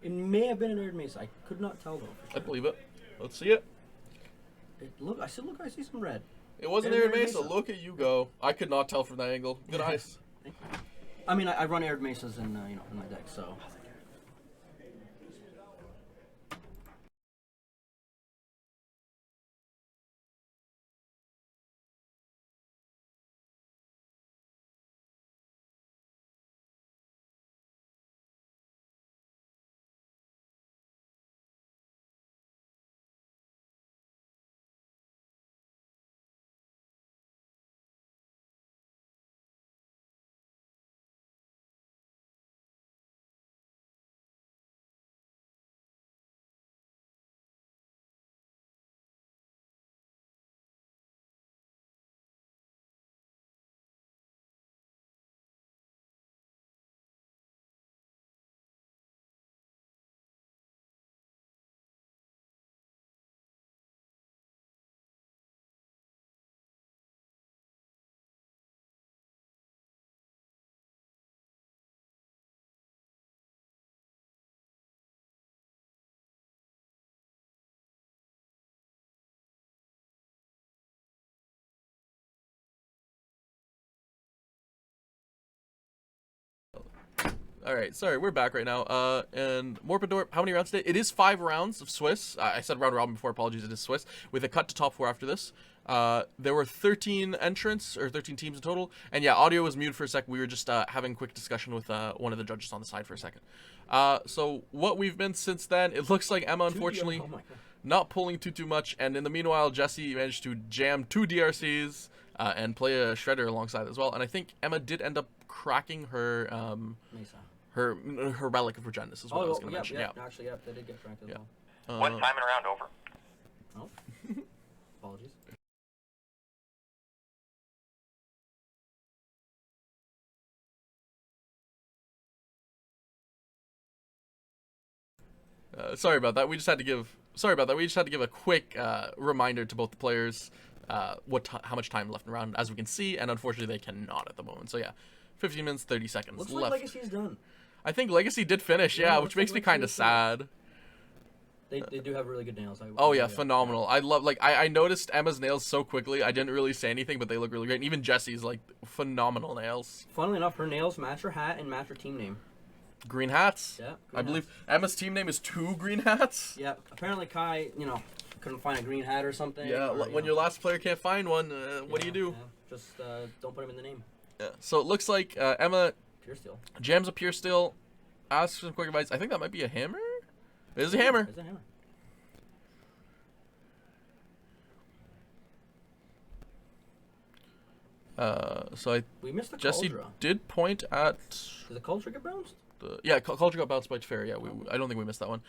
It may have been an Arid Mesa. I could not tell though. For sure. I believe it. Let's see it. I see some red. It wasn't Arid Mesa. Look at you go. I could not tell from that angle. Good eyes. Thank you. I mean, I run Arid Mesas in in my deck, so. All right, sorry, we're back right now. And Morpidor, how many rounds today? It is 5 rounds of Swiss. I said round robin before, apologies, it is Swiss, with a cut to top 4 after this. There were 13 entrants, or 13 teams in total. And yeah, audio was muted for a sec. We were just having a quick discussion with one of the judges on the side for a second. So what we've been since then, it looks like Emma, unfortunately, not pulling too much. And in the meanwhile, Jesse managed to jam 2 DRCs and play a Shredder alongside as well. And I think Emma did end up cracking her... Mesa. Her relic of Regenus is what I was going to mention. Yeah, actually, they did get cracked as well. One time and round over. Oh. Apologies. Sorry about that. We just had to give a quick reminder to both the players how much time left in the round, as we can see, and unfortunately they cannot at the moment. So yeah, 15 minutes 30 seconds Looks left. like Legacy's done. I think Legacy did finish, yeah, which makes me kind of sad. They do have really good nails. Oh yeah, phenomenal. I love, like, I noticed Emma's nails so quickly. I didn't really say anything, but they look really great. And even Jesse's, like, phenomenal nails. Funnily enough, her nails match her hat and match her team name. Green hats. Yeah. I believe Emma's team name is 2 green hats. Yeah. Apparently Kai, couldn't find a green hat or something. Yeah. Or, when your last player can't find one, what do you do? Yeah. Just don't put him in the name. Yeah. So it looks like Emma Pure Steel. jams a Pure Steel. Asks for some quick advice. I think that might be a hammer. It is a hammer. It's a hammer. We missed the Jesse Cauldra. did point at. Did the Cauldra get bounced? Cauldra got bounced by Teferi. Yeah, I don't think we missed that one.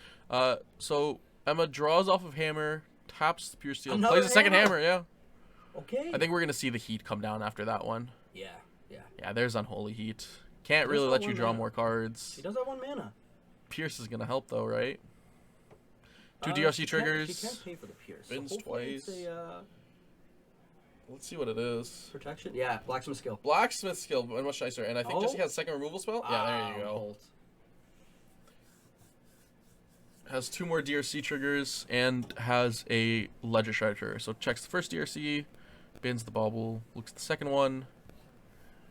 So Emma draws off of hammer, taps the Pure Steel, Another plays a second hammer. Yeah. Okay. I think we're gonna see the heat come down after that one. Yeah. Yeah, there's Unholy Heat. Can't really let you draw more cards. She does have 1 mana. Pierce is gonna help though, right? 2 She DRC triggers. She can't pay for the Pierce. Spins so twice. It's a, Let's see what it is. protection? Yeah, Blacksmith skill. Blacksmith skill, much nicer. And I think Jesse has a second removal spell. Yeah, there you go. Bolt. Has 2 more DRC triggers and has a Ledger Shredder trigger. So checks the first DRC, bins the bauble, looks at the second one.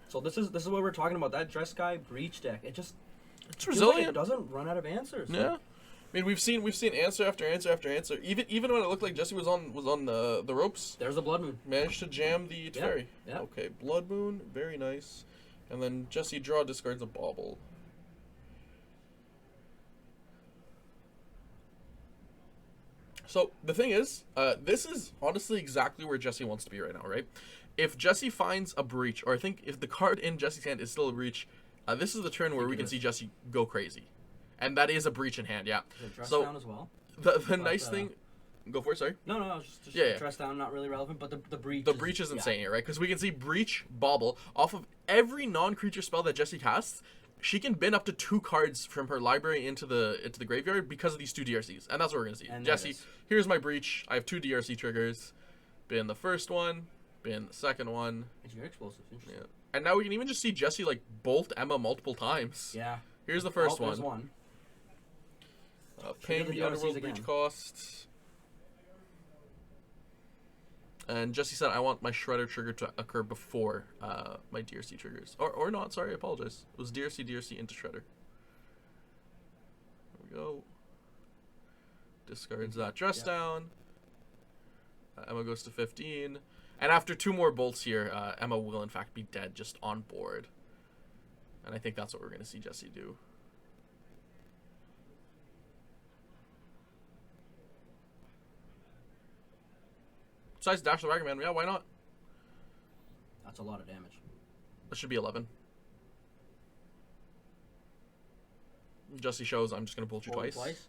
So this is what we're talking about. That Jeskai Breach deck. It's resilient. Like it doesn't run out of answers. Yeah. I mean, we've seen answer after answer after answer. Even when it looked like Jesse was on the ropes. There's a Blood Moon. Managed to jam the Teferi. Yeah. Okay, Blood Moon, very nice. And then Jesse discards a bauble. So the thing is, this is honestly exactly where Jesse wants to be right now, right? If Jesse finds a breach, or I think if the card in Jesse's hand is still a breach, this is the turn where we can see Jesse go crazy. And that is a breach in hand, yeah. So down as well. The nice thing, go for it. Sorry. No, I was just dress down, not really relevant, but the breach. The breach is insane here, right? Because we can see breach, bauble off of every non-creature spell that Jesse casts. she can bin up to 2 cards from her library into the graveyard because of these 2 DRCs, and that's what we're gonna see. And Jessie, here's my breach. I have 2 DRC triggers. Bin the first one, bin the second one. It's very explosive. Interesting. Yeah. And now we can even just see Jessie like bolt Emma multiple times. Yeah. Here's the first there's one. Paying Paying the Underworld breach costs. And Jessie said, I want my Shredder trigger to occur before my DRC triggers. Or not, sorry, I apologize. It was DRC into Shredder. There we go. Discards that dress down. Emma goes to 15. And after 2 more bolts here, Emma will in fact be dead just on board. And I think that's what we're going to see Jessie do. Besides Dash the Ragaman, yeah, why not? That's a lot of damage. That should be 11. Jessie shows, I'm just going to bolt you twice.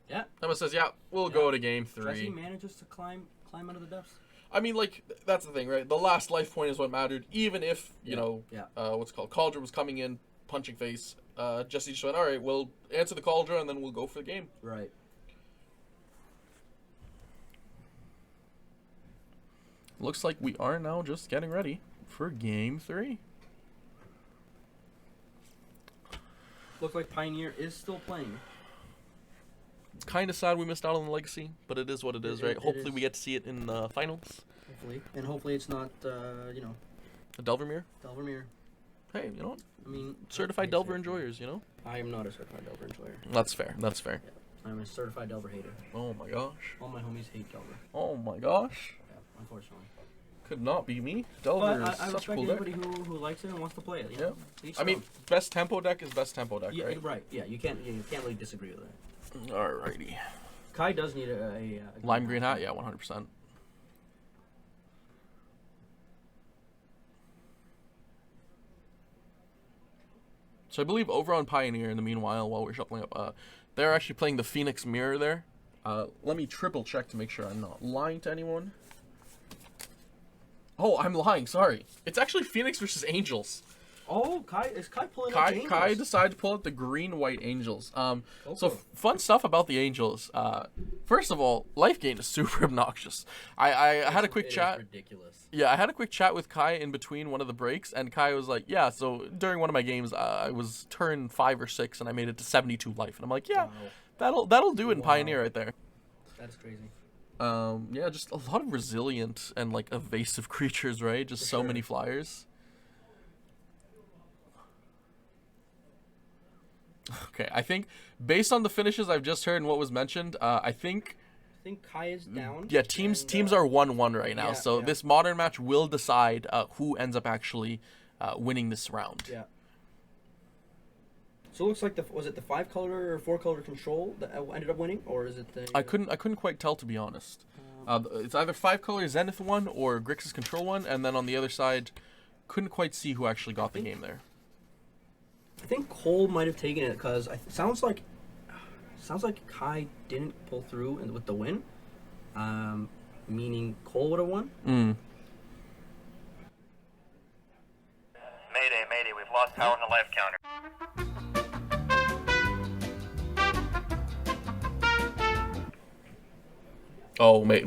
Yeah. Emma says, yeah, we'll go to game 3. Jessie manages to climb out of the depths. I mean, like, that's the thing, right? The last life point is what mattered. Even if, you know, what's it called? Cauldron was coming in, punching face. Jessie just went, all right, we'll answer the Cauldron, and then we'll go for the game. Right. Looks like we are now just getting ready for game 3. Looks like Pioneer is still playing. Kind of sad we missed out on the Legacy, but it is what it is, right? Hopefully we get to see it in the finals. Hopefully. And hopefully it's not, you know... A Delvermere? Delvermere. Hey, you know what? I mean... Certified Delver enjoyers, you know? I am not a certified Delver enjoyer. That's fair, that's fair. Yeah. I'm a certified Delver hater. Oh my gosh. All my homies hate Delver. Oh my gosh. Yeah, unfortunately. Could not be me. Delver is I such a respect cool deck. anybody who likes it and wants to play it. You know? I mean, best tempo deck is best tempo deck, yeah, right? Right. Yeah, you can't really disagree with that. Alrighty. Kai does need a lime green hat, yeah, 100%. So I believe over on Pioneer, in the meanwhile, while we're shuffling up, they're actually playing the Phoenix Mirror there. Let me triple check to make sure I'm not lying to anyone. Oh, I'm lying. Sorry. It's actually Phoenix versus Angels. Oh, is Kai pulling out the Angels? Kai decided to pull out the green-white Angels. Okay. So fun stuff about the Angels. First of all, life gain is super obnoxious. I had a quick chat. It is ridiculous. Yeah, I had a quick chat with Kai in between one of the breaks, and Kai was like, yeah, so during one of my games, I was turn 5 or 6, and I made it to 72 life. And I'm like, yeah, that'll do it in Pioneer right there. That is crazy. Yeah, just a lot of resilient and, like, evasive creatures, right? Just so many flyers. Okay, I think based on the finishes I've just heard and what was mentioned, I think Kai is down. Yeah, teams are 1-1 right now. So this modern match will decide who ends up actually winning this round. Yeah. So it looks like was it the 5-color or 4-color control that ended up winning, or is it the? I couldn't quite tell, to be honest. It's either 5-color Zenith one or Grixis control one, and then on the other side, couldn't quite see who actually got the game there. I think Cole might have taken it because sounds like Kai didn't pull through with the win, meaning Cole would have won. Mayday, mayday, we've lost power on the life counter. Oh, mate.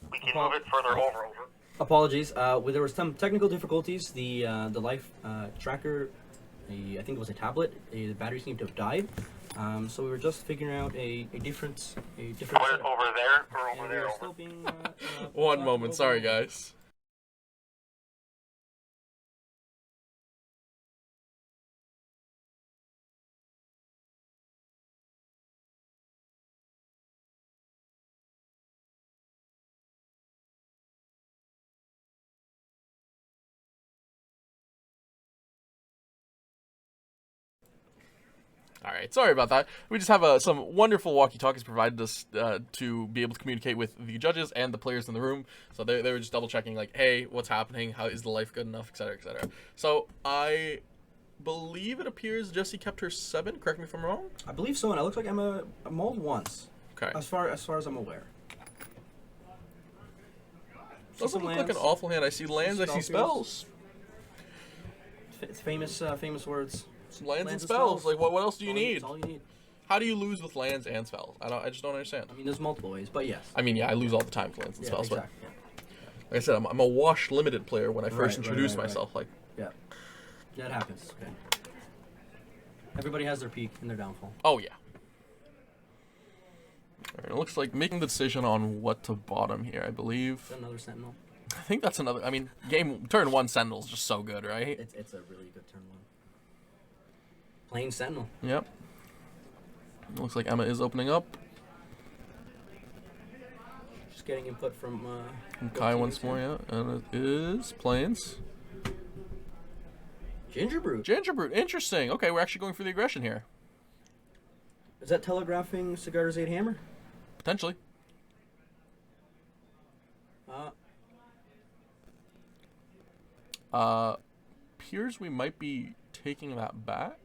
We can move it further over. Apologies. There was some technical difficulties. The life tracker, I think it was a tablet. The battery seemed to have died. So we were just figuring out a different. Put it over there or over there. Still being, One moment, sorry guys. All right, sorry about that. We just have some wonderful walkie-talkies provided us to be able to communicate with the judges and the players in the room. So they were just double-checking, like, hey, what's happening? How is the life good enough, etc., etc. So I believe it appears Jessie kept her 7. Correct me if I'm wrong. I believe so, and it looks like Emma mulled once. Okay. As far as I'm aware. Doesn't look like an awful hand. I see lands. I see spells. It's famous words. Lands and spells. Like what else do you need? That's all you need. How do you lose with lands and spells? I just don't understand. I mean, there's multiple ways, but yes. I mean, yeah, I lose all the time with lands and spells, exactly. but like I said, I'm a wash limited player when I first introduced myself. Like, yeah, that happens. Okay. Everybody has their peak and their downfall. Oh yeah. All right, it looks like making the decision on what to bottom here. I believe. Is that another sentinel? I think that's another. I mean, turn 1 Sentinel's just so good, right? It's a really good turn 1. Plain sentinel. Yep. It looks like Emma is opening up. Just getting input from Kai once more, yeah, and it is plains. Gingerbrute. Gingerbrute, interesting. Okay, we're actually going for the aggression here. Is that telegraphing Sigarda's 8 hammer? Potentially. Appears we might be taking that back.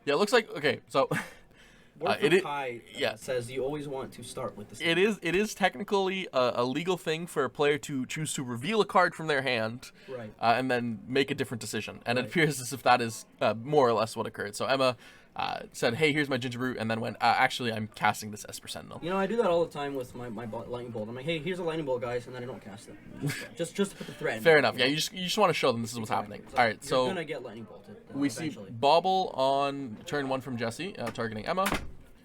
Yeah, it looks like okay. So Kai says you always want to start with the. It is technically a legal thing for a player to choose to reveal a card from their hand, right, and then make a different decision. And it appears as if that is more or less what occurred. So Emma said, "Hey, here's my Gingerbrute," and then went, "Actually, I'm casting this Esper Sentinel." You know, I do that all the time with my lightning bolt. I'm like, "Hey, here's a lightning bolt, guys," and then I don't cast it. just to put the threat. Fair enough. Yeah, you just want to show them this is what's happening. All right, so you're gonna get lightning bolted. We eventually. see Bauble on turn 1 from Jessie, targeting Emma.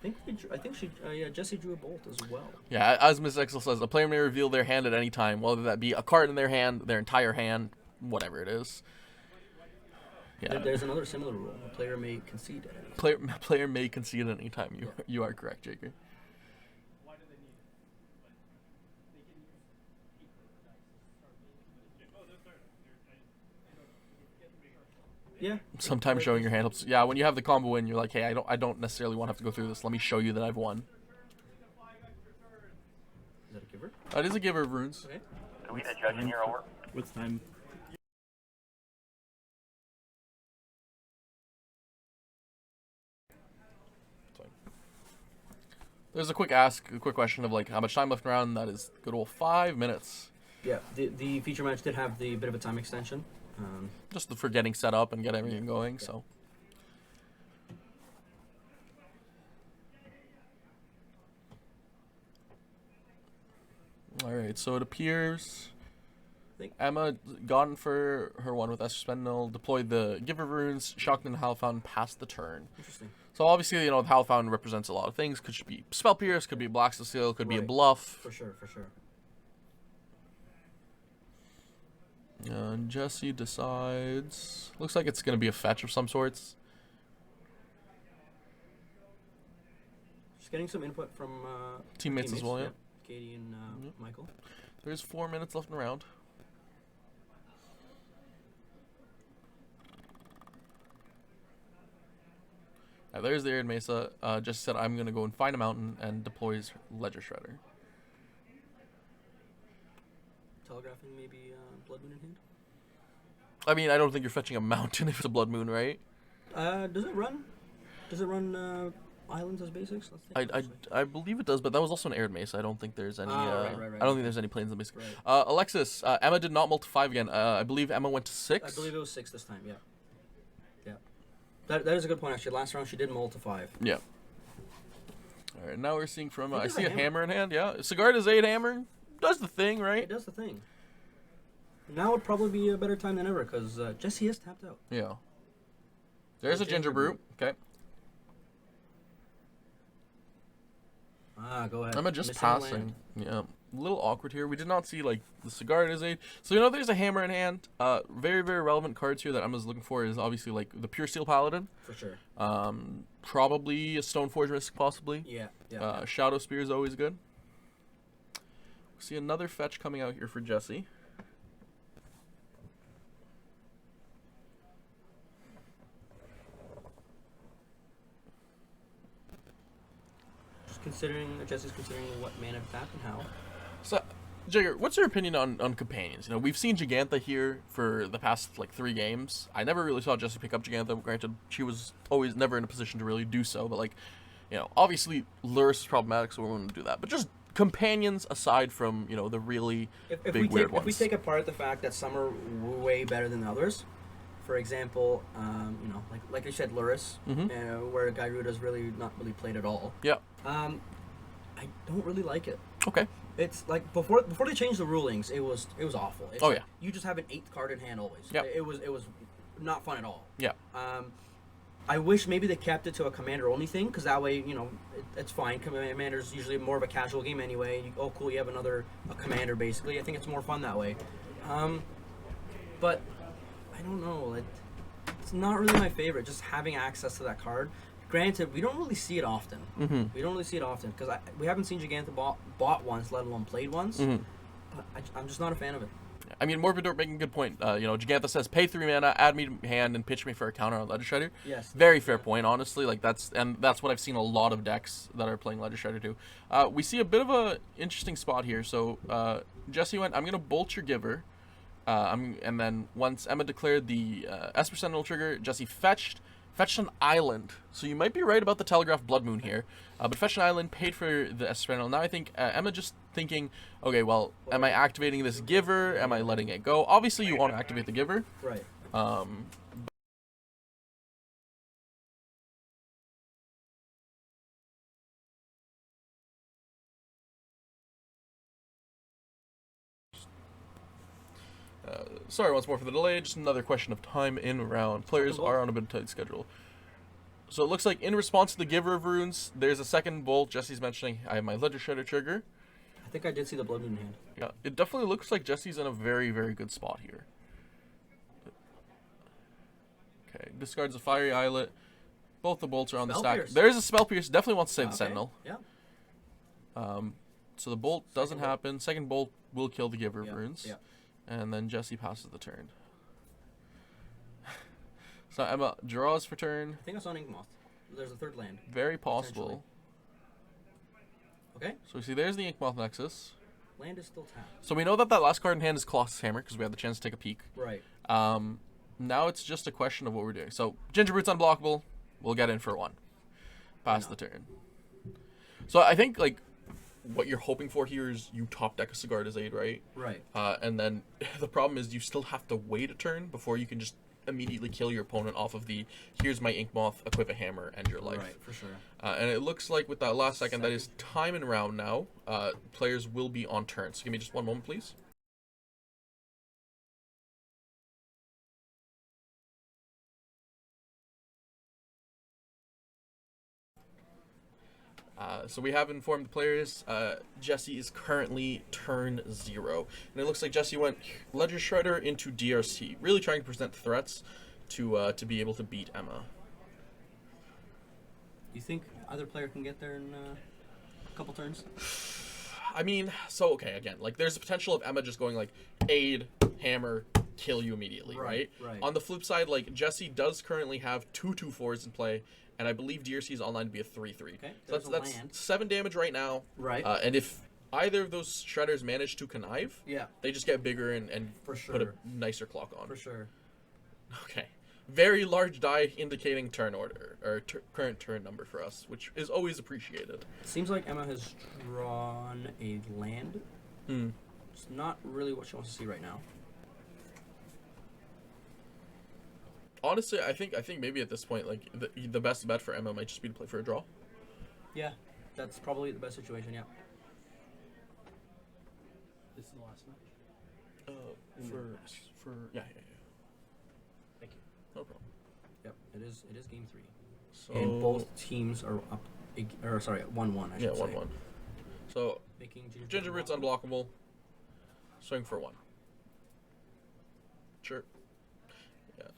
I think Jessie drew a bolt as well. Yeah, as Ms. Exel says, a player may reveal their hand at any time, whether that be a card in their hand, their entire hand, whatever it is. Yeah. There's another similar rule. A player may concede at any time. Player may concede at any time. You are correct, Jaker. Yeah. Sometimes showing your hand helps. Yeah, when you have the combo in, you're like, hey, I don't necessarily want to have to go through this. Let me show you that I've won. Is that a giver? That is a giver of runes. Okay. Do we get a judge in here over? What's time? There's a quick question of like how much time left around. That is good old 5 minutes. Yeah, the feature match did have the bit of a time extension. Just for getting set up and get everything going. Yeah. So. All right, so it appears Emma gone for her one with Esper Sentinel, deployed the Giver Runes, Shocked and Hallfound, passed the turn. Interesting. So obviously, the Hallfound represents a lot of things. Could be Spell Pierce, could be Black Seal, could be a bluff. For sure. Jessie decides. Looks like it's going to be a fetch of some sorts. Just getting some input from teammates as well, yeah. Katie and Michael. There's 4 minutes left in the round. There's the Arid Mesa. Jessie said, I'm going to go and find a mountain and deploys Ledger Shredder. Telegraphing maybe Blood Moon in hand? I mean, I don't think you're fetching a mountain if it's a Blood Moon, right? Does it run? Islands as basics? I believe it does, but that was also an Arid Mesa. I don't think there's any. Right. I don't think there's any planes in the basic. Right. Alexis, Emma did not multi 5 again. I believe Emma went to 6. I believe it was 6 this time. Yeah. That is a good point actually. Last round she did multi 5. Yeah. All right, now we're seeing from. I see a hammer in hand. Yeah, Sigarda's 8 hammer does the thing, right? It does the thing. Now would probably be a better time than ever because Jessie is tapped out. Yeah. There's a Gingerbrute. Okay. Go ahead. I'm just passing. Yeah. A little awkward here. We did not see, like, the Sigarda's 8. So, there's a hammer in hand. Very, very relevant cards here that Emma's looking for is obviously, like, the Pure Steel Paladin. For sure. Probably a Stoneforge Risk, possibly. Yeah. Shadow Spear is always good. See another fetch coming out here for Jessie. Jesse's considering what mana to tap and how. So, Jagger, what's your opinion on companions? You know, we've seen Gigantha here for the past like 3 games. I never really saw Jessie pick up Gigantha. Granted, she was always never in a position to really do so. But like, you know, obviously Luris is problematic, so we won't do that. But just companions aside from the really big weird ones. If we take apart the fact that some are way better than others, for example, like you said, Luris, where Gyruda's really not really played at all. Yeah. I don't really like it. Okay. It's like before they changed the rulings, it was awful. It's yeah. You just have an 8th card in hand always. Yeah. It was not fun at all. Yeah. I wish maybe they kept it to a commander only thing, because that way it's fine. Commander's usually more of a casual game anyway. Oh cool, you have a commander basically. I think it's more fun that way. But I don't know. It's not really my favorite. Just having access to that card. Granted, we don't really see it often. We don't really see it often because we haven't seen Gigantha bought once, let alone played once. But I'm just not a fan of it. I mean, Morbidor making a good point. Gigantha says, pay 3 mana, add me to hand, and pitch me for a counter on Ledger Shredder. Yes. Very fair point, honestly. Like that's what I've seen a lot of decks that are playing Ledger Shredder do. We see a bit of a interesting spot here. So Jesse went, I'm gonna bolt your Giver, and then once Emma declared the Esper Sentinel trigger, Jesse fetched an island. So you might be right about the Telegraph Blood Moon here. But fetched an island, paid for the Esper Sentinel. Now I think Emma just thinking, okay, well, am I activating this Giver? Am I letting it go? Obviously, you want to activate the Giver. Right. Sorry once more for the delay. Just another question of time in round. Players are on a bit of a tight schedule. So it looks like in response to the Giver of Runes, there's a second bolt. Jesse's mentioning I have my Ledger Shredder trigger. I think I did see the Blood Moon in hand. Yeah, it definitely looks like Jesse's in a very, very good spot here. Okay, discards a Fiery Islet. Both the bolts are on the stack. Pierce. There is a Spell Pierce. Definitely wants to save the Sentinel. Yeah. So the bolt doesn't happen. Second bolt will kill the Giver of Runes. Yeah. And then Jesse passes the turn. So Emma draws for turn. I think I saw an Inkmoth. There's a 3rd land. Very possible. Okay. So we see there's the Inkmoth Nexus. Land is still tapped. So we know that last card in hand is Colossus Hammer because we had the chance to take a peek. Right. Now it's just a question of what we're doing. So Gingerroot's unblockable. We'll get in for 1. Pass the turn. So I think like what you're hoping for here is you top deck a Sigarda's Aid, right? Right. And then the problem is you still have to wait a turn before you can just immediately kill your opponent off of the here's my Inkmoth, equip a hammer, end your life. Right, for sure. And it looks like with that last second, that is time in round now. Players will be on turn. So give me just 1 moment, please. So we have informed the players. Jesse is currently turn 0. And it looks like Jesse went Ledger Shredder into DRC, really trying to present threats to be able to beat Emma. You think either player can get there in a couple turns? I mean, so, okay, again, like, there's a potential of Emma just going, like, aid, hammer, kill you immediately, right? Right. On the flip side, like, Jesse does currently have 2 2/4s in play, and I believe DRC is online to be a 3/3. Okay, so that's 7 damage right now. Right. And if either of those shredders manage to connive, they just get bigger and for sure. put a nicer clock on. For sure. Okay. Very large die indicating turn order, or current turn number for us, which is always appreciated. Seems like Emma has drawn a land. It's not really what she wants to see right now. Honestly, I think maybe at this point, like, the best bet for Emma might just be to play for a draw. Yeah, that's probably the best situation, yeah. This is the last match? Yeah. Thank you. No problem. Yep, it is game 3. So, and both teams are up, or sorry, 1-1, I should say. Yeah, 1-1. So, Making Gingerroot's unblockable. Swing for 1. Sure. Yeah.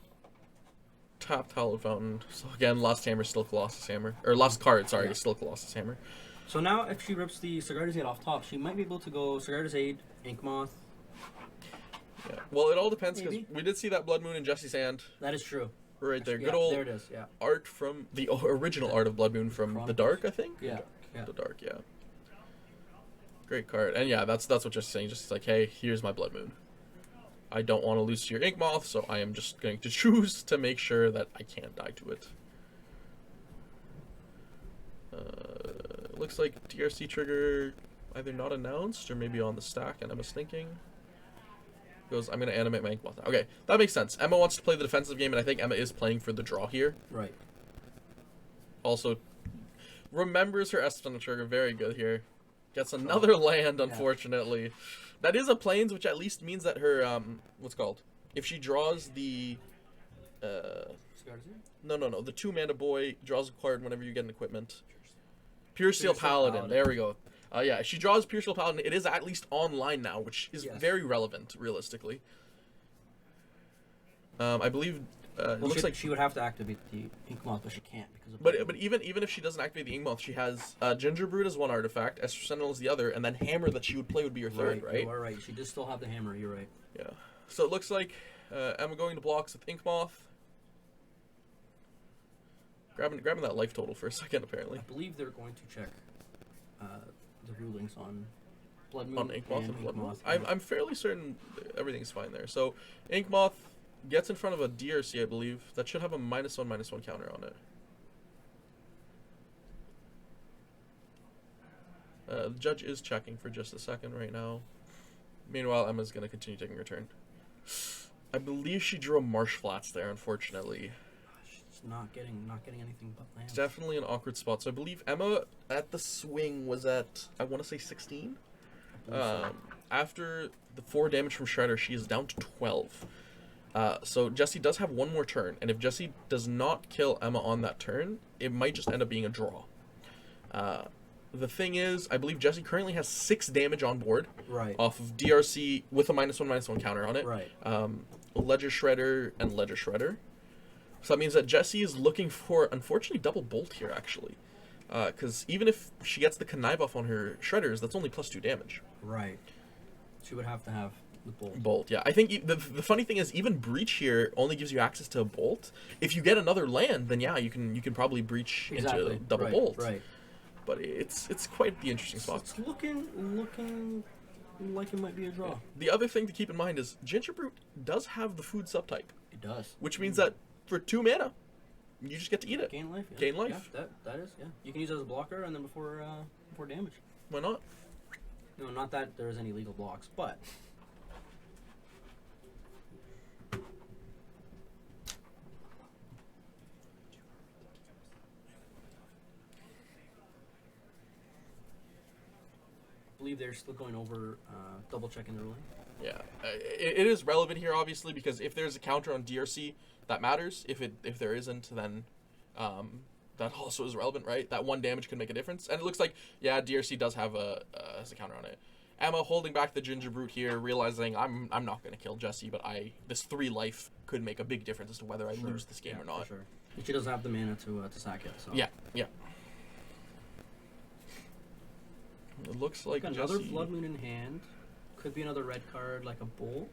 Tapped Hallowed Fountain. So again, Lost Hammer, still Colossus Hammer. Or Lost Card, sorry, still Colossus Hammer. So now if she rips the Sigarda's Aid off top, she might be able to go Sigarda's Aid, Inkmoth. Yeah. Well, it all depends because we did see that Blood Moon in Jesse's hand. That is true. Right there. Yeah, Good old there it is, yeah. art from the original art of Blood Moon from The Dark, I think? Yeah. Yeah. The dark, yeah. Great card. And yeah, that's what Jesse's saying. Just like, hey, here's my Blood Moon. I don't want to lose to your Ink Moth, so I am just going to choose to make sure that I can't die to it. Looks like DRC trigger either not announced or maybe on the stack, and Emma's thinking. Goes, I'm going to animate my Ink Moth now. Okay, that makes sense. Emma wants to play the defensive game, and I think Emma is playing for the draw here. Right. Also, remembers her Espen trigger. Very good here. Gets another land, unfortunately. That is a plains, which at least means that her, what's it called? If she draws the, no, the 2-mana boy draws a card whenever you get an equipment. Pure Steel Paladin. There we go. Yeah, she draws Pure Steel Paladin. It is at least online now, which is very relevant, realistically. I believe it looks like she would have to activate the Ink Moth, but she can't because of. But even if she doesn't activate the Ink Moth, she has Ginger Brood as one artifact, Esther Sentinel is the other, and then Hammer that she would play would be her third, right? You are right. She does still have the Hammer. You're right. Yeah. So it looks like Emma going to blocks with Ink Moth. Grabbing that life total for a second, apparently. I believe they're going to check the rulings on Blood Moon on Ink Moth and Blood Moon. Moth. I'm fairly certain everything's fine there. So Ink Moth gets in front of a DRC, I believe. That should have a -1/-1 counter on it. The judge is checking for just a second right now. Meanwhile, Emma's going to continue taking her turn. I believe she drew a Marsh Flats there, unfortunately. She's not getting anything but lands. It's definitely an awkward spot. So I believe Emma at the swing was at, I want to say 16. After the 4 damage from Shredder, she is down to 12. So Jesse does have one more turn, and if Jesse does not kill Emma on that turn, it might just end up being a draw. The thing is, I believe Jesse currently has 6 damage on board. Right. Off of DRC with a -1/-1 counter on it. Right. Ledger Shredder and Ledger Shredder. So that means that Jesse is looking for, unfortunately, double Bolt here, actually. Because even if she gets the Connive off on her Shredders, that's only +2 damage. Right. She would have to have the Bolt. Bolt, yeah. I think the funny thing is, even Breach here only gives you access to a Bolt. If you get another land, then yeah, you can probably Breach into double Bolt. Right. But it's quite the interesting spot. It's looking like it might be a draw. The other thing to keep in mind is Gingerbrute does have the food subtype. It does. Which means that for 2 mana, you just get to eat it. Gain life. Yeah. Gain life. Yeah, that is, yeah. You can use it as a blocker and then before damage. Why not? No, not that there's any legal blocks, but I believe they're still going over double checking the ruling. Yeah, it is relevant here, obviously, because if there's a counter on DRC, that matters. If there isn't, then that also is relevant, right? That 1 damage could make a difference. And it looks like, yeah, DRC does have has a counter on it. Emma holding back the Ginger Brute here, realizing I'm not going to kill Jesse, but this 3 life could make a big difference as to whether I lose this game or not. For sure. She doesn't have the mana to sack it. So. Yeah. It looks like another Jesse... Blood Moon in hand. Could be another red card like a Bolt.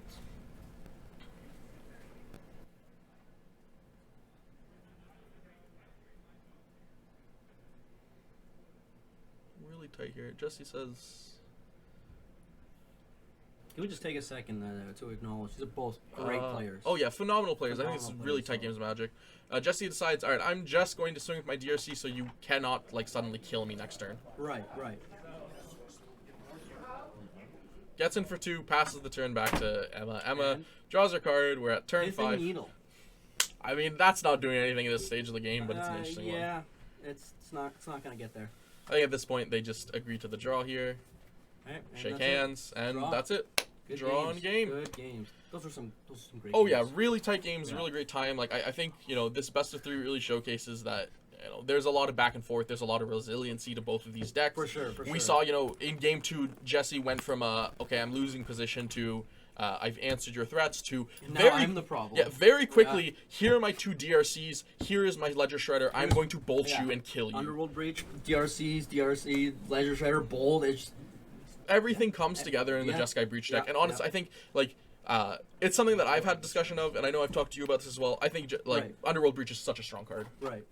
Really tight here. Jesse says... Can we just take a second to acknowledge these are both great players? Oh yeah, phenomenal players. I think it's really tight games of Magic. Jesse decides, all right, I'm just going to swing with my DRC, so you cannot suddenly kill me next turn. Right. Gets in for 2, passes the turn back to Emma. Emma draws her card. We're at turn 5. Needle. I mean, that's not doing anything at this stage of the game, but it's an interesting one. Yeah, it's not gonna get there. I think at this point they just agree to the draw here. Right, shake hands, and that's it. Good draw on game. Good games. Those are some great. Oh games. yeah, really tight games, really great time. I think this best of 3 really showcases that. There's a lot of back and forth. There's a lot of resiliency to both of these decks. For sure. We saw, in game 2, Jesse went from okay, I'm losing position to I've answered your threats to now I'm the problem. Yeah, very quickly. Yeah. Here are my 2 DRCs. Here is my Ledger Shredder. I'm going to bolt you and kill you. Underworld Breach, DRC, Ledger Shredder, Bolt. Everything comes together in the Jeskai Breach deck, and honestly, I think it's something that I've had discussion of, and I know I've talked to you about this as well. I think Underworld Breach is such a strong card. Right.